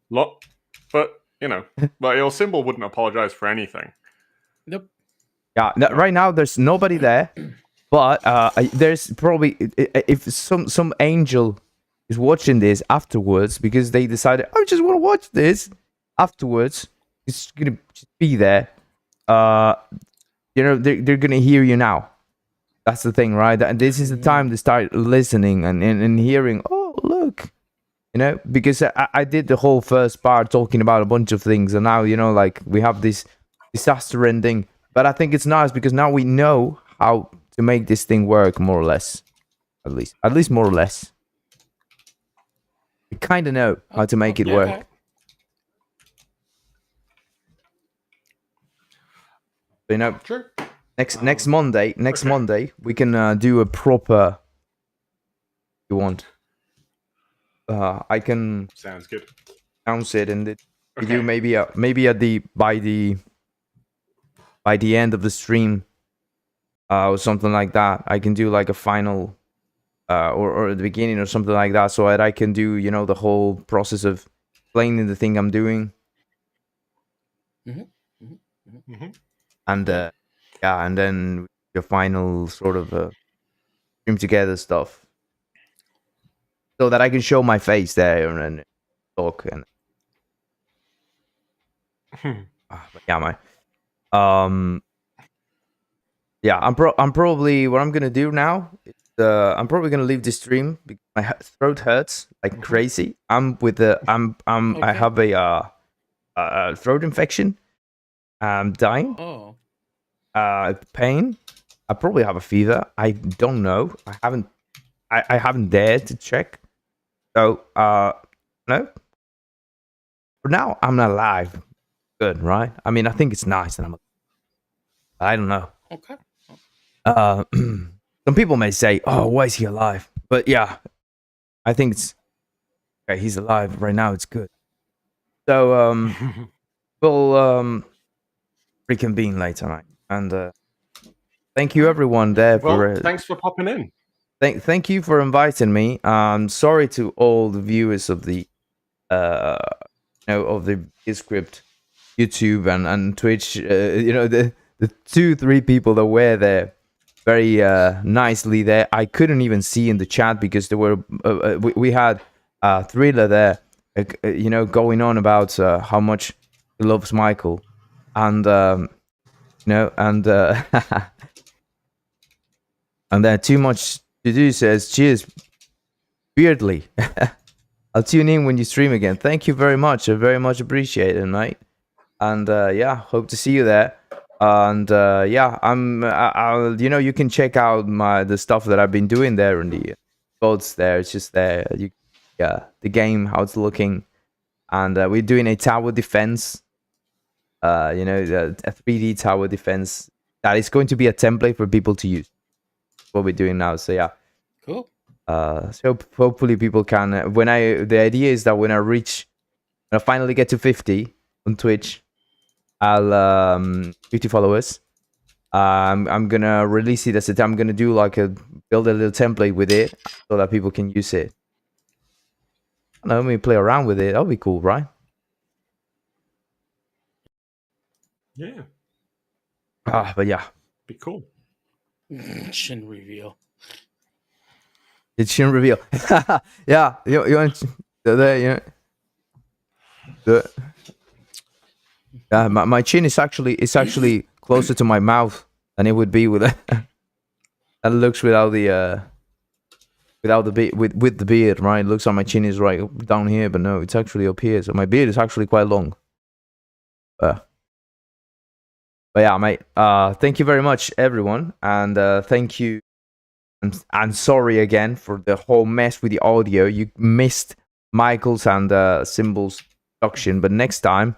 But you know, but your symbol wouldn't apologize for anything. Nope. Yeah, right now there's nobody there, but there's probably if some angel is watching this afterwards because they decided I just want to watch this afterwards. It's gonna just be there. They're gonna hear you now. That's the thing, right? And this is the time to start listening and hearing. Oh, look, because I did the whole first part talking about a bunch of things, and now like we have this disaster ending. But I think it's nice because now we know how to make this thing work, more or less. At least more or less. We kind of know how to make it yeah. work. Sure. Next Monday, we can do a proper. If you want? I can Sounds good. announce it and do maybe at the by the end of the stream, or something like that. I can do like a final, or at the beginning or something like that, so that I can do the whole process of explaining the thing I'm doing. Mm-hmm. And yeah, and then your final sort of stream together stuff, so that I can show my face there and talk and. But yeah, yeah, I'm probably what I'm gonna do now. I'm probably gonna leave the stream because my throat hurts like crazy. I have a throat infection. I'm dying. Oh. Pain. I probably have a fever. I don't know. I haven't dared to check. So no. For now, I'm not alive. Good, right? I mean, I think it's nice, and I don't know. Okay. Some people may say, "Oh, why is he alive?" But yeah, I think it's okay. He's alive right now. It's good. So we'll reconvene later, mate. And thank you everyone there for. Thanks for popping in. Thank you for inviting me. Sorry to all the viewers of the of the script, YouTube and Twitch. The 2-3 people that were there very nicely there. I couldn't even see in the chat because there were we had Thriller there, going on about how much he loves Michael, and and and then Too Much To Do says, "Cheers, Beardly." I'll tune in when you stream again. Thank you very much. I very much appreciate it, mate. And yeah, hope to see you there. And yeah, I'll you can check out the stuff that I've been doing there in the codes there. It's just there. The game, how it's looking, and we're doing a tower defense. A 3D tower defense that is going to be a template for people to use. What we're doing now. So yeah. Cool. So hopefully people can. The idea is that when I finally get to 50 on Twitch, I'll 50 followers. I'm gonna release it as I'm gonna do build a little template with it so that people can use it. I don't know, maybe play around with it. That'll be cool, right? Yeah. But yeah, be cool. Chin reveal. It shouldn't reveal. Yeah, you want there, my chin is actually closer to my mouth than it would be with that looks without the with the beard, right? It looks like my chin is right down here, but no, it's actually up here. So my beard is actually quite long. But yeah, mate. Thank you very much, everyone, and thank you. And sorry again for the whole mess with the audio. You missed Michael's and Symbol's introduction, but next time,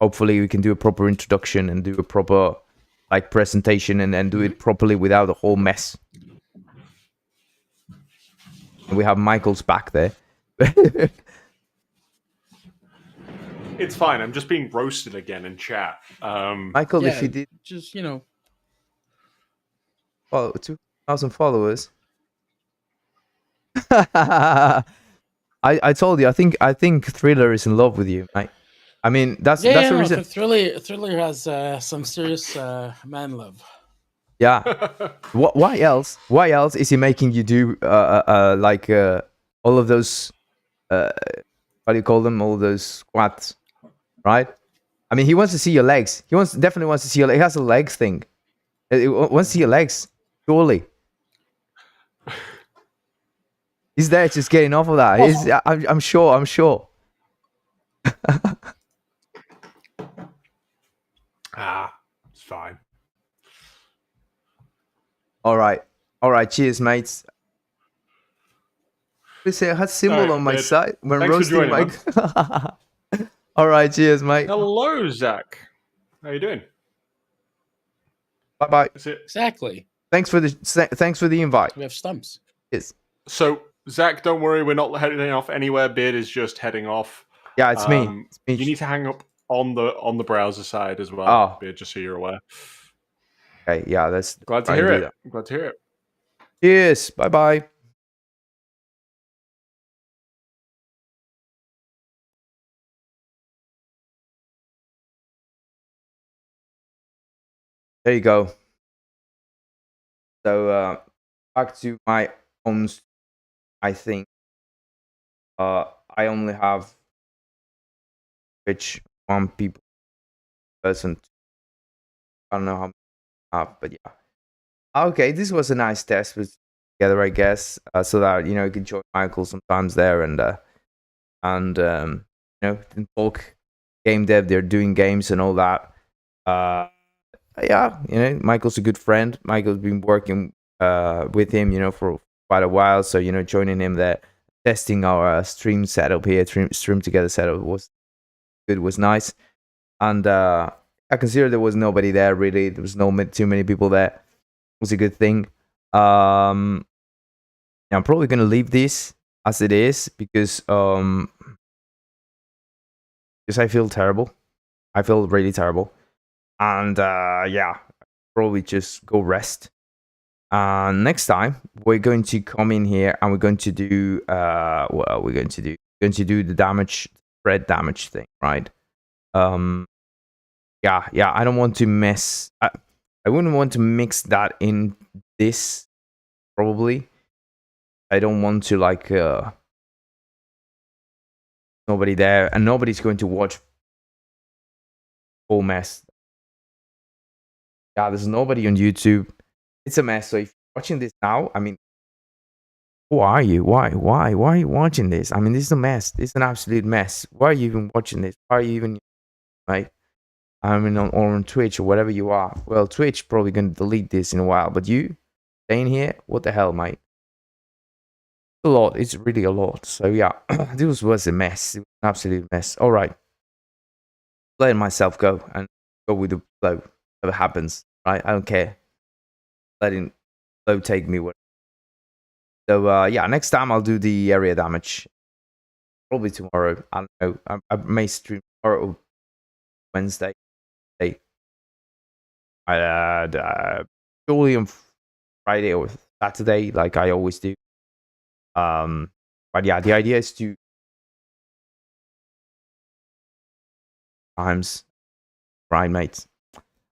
hopefully we can do a proper introduction and do a proper presentation and do it properly without the whole mess. And we have Michael's back there. It's fine. I'm just being roasted again in chat. Michael, if you did just follow 2,000 followers. I told you. I think Thriller is in love with you, mate. I mean, that's the reason. Thriller has some serious man love. Yeah. Why else? Why else is he making you do all of those what do you call them? All those squats, right? I mean, he wants to see your legs. Definitely wants to see your legs. He has a legs thing. He wants to see your legs. Surely. He's there just getting off of that. I'm sure. It's fine. All right. Cheers, mates. I had Symbol on my side when roasting Mike. All right, cheers, mate. Hello, Zach. How you doing? Bye. That's it. Exactly. Thanks for the invite. We have stumps. Yes. So, Zach, don't worry, we're not heading off anywhere. Beard is just heading off. Yeah, it's me. You need to hang up on the browser side as well, Beard, just so you're aware. Okay, yeah, that's glad to hear it. Glad to hear it. Cheers. Bye. there you go. So back to my own. I think I only have which one person. I don't know how many I have, but yeah. Okay, this was a nice test with together, I guess, so that you can join Michael sometimes there and in bulk game dev, they're doing games and all that. Yeah, Michael's a good friend. Michael's been working with him, for quite a while. So joining him there, testing our stream setup here, stream together setup was good, was nice, and I consider there was nobody there really. There was too many people there. It was a good thing. I'm probably gonna leave this as it is because I feel terrible. I feel really terrible, and yeah, probably just go rest. Next time we're going to come in here and we're going to do what are we going to do? We're going to do the damage, spread damage thing, right? Yeah, I don't want to mess. I wouldn't want to mix that in this. Probably, I don't want to like nobody there, and nobody's going to watch whole mess. Yeah, there's nobody on YouTube. It's a mess. So if you're watching this now, I mean, who are you? Why are you watching this? I mean, this is a mess. This is an absolute mess. Why are you even watching this? Why are you even like? I mean, on Twitch or whatever you are. Well, Twitch probably gonna delete this in a while, but you staying here? What the hell, mate? A lot. It's really a lot. So yeah, this was a mess. It was an absolute mess. All right, letting myself go and go with the flow. Whatever happens, right? I don't care. Letting flow take me. So yeah, next time I'll do the area damage. Probably tomorrow. I don't know. I may stream tomorrow or Wednesday. Surely on Friday or Saturday, like I always do. But yeah, the idea is to times, right, mates.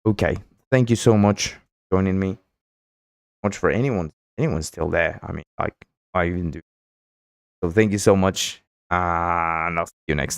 Okay, thank you so much for joining me. Much for anyone's still there. I mean, like I even do. So thank you so much, and I'll see you next time.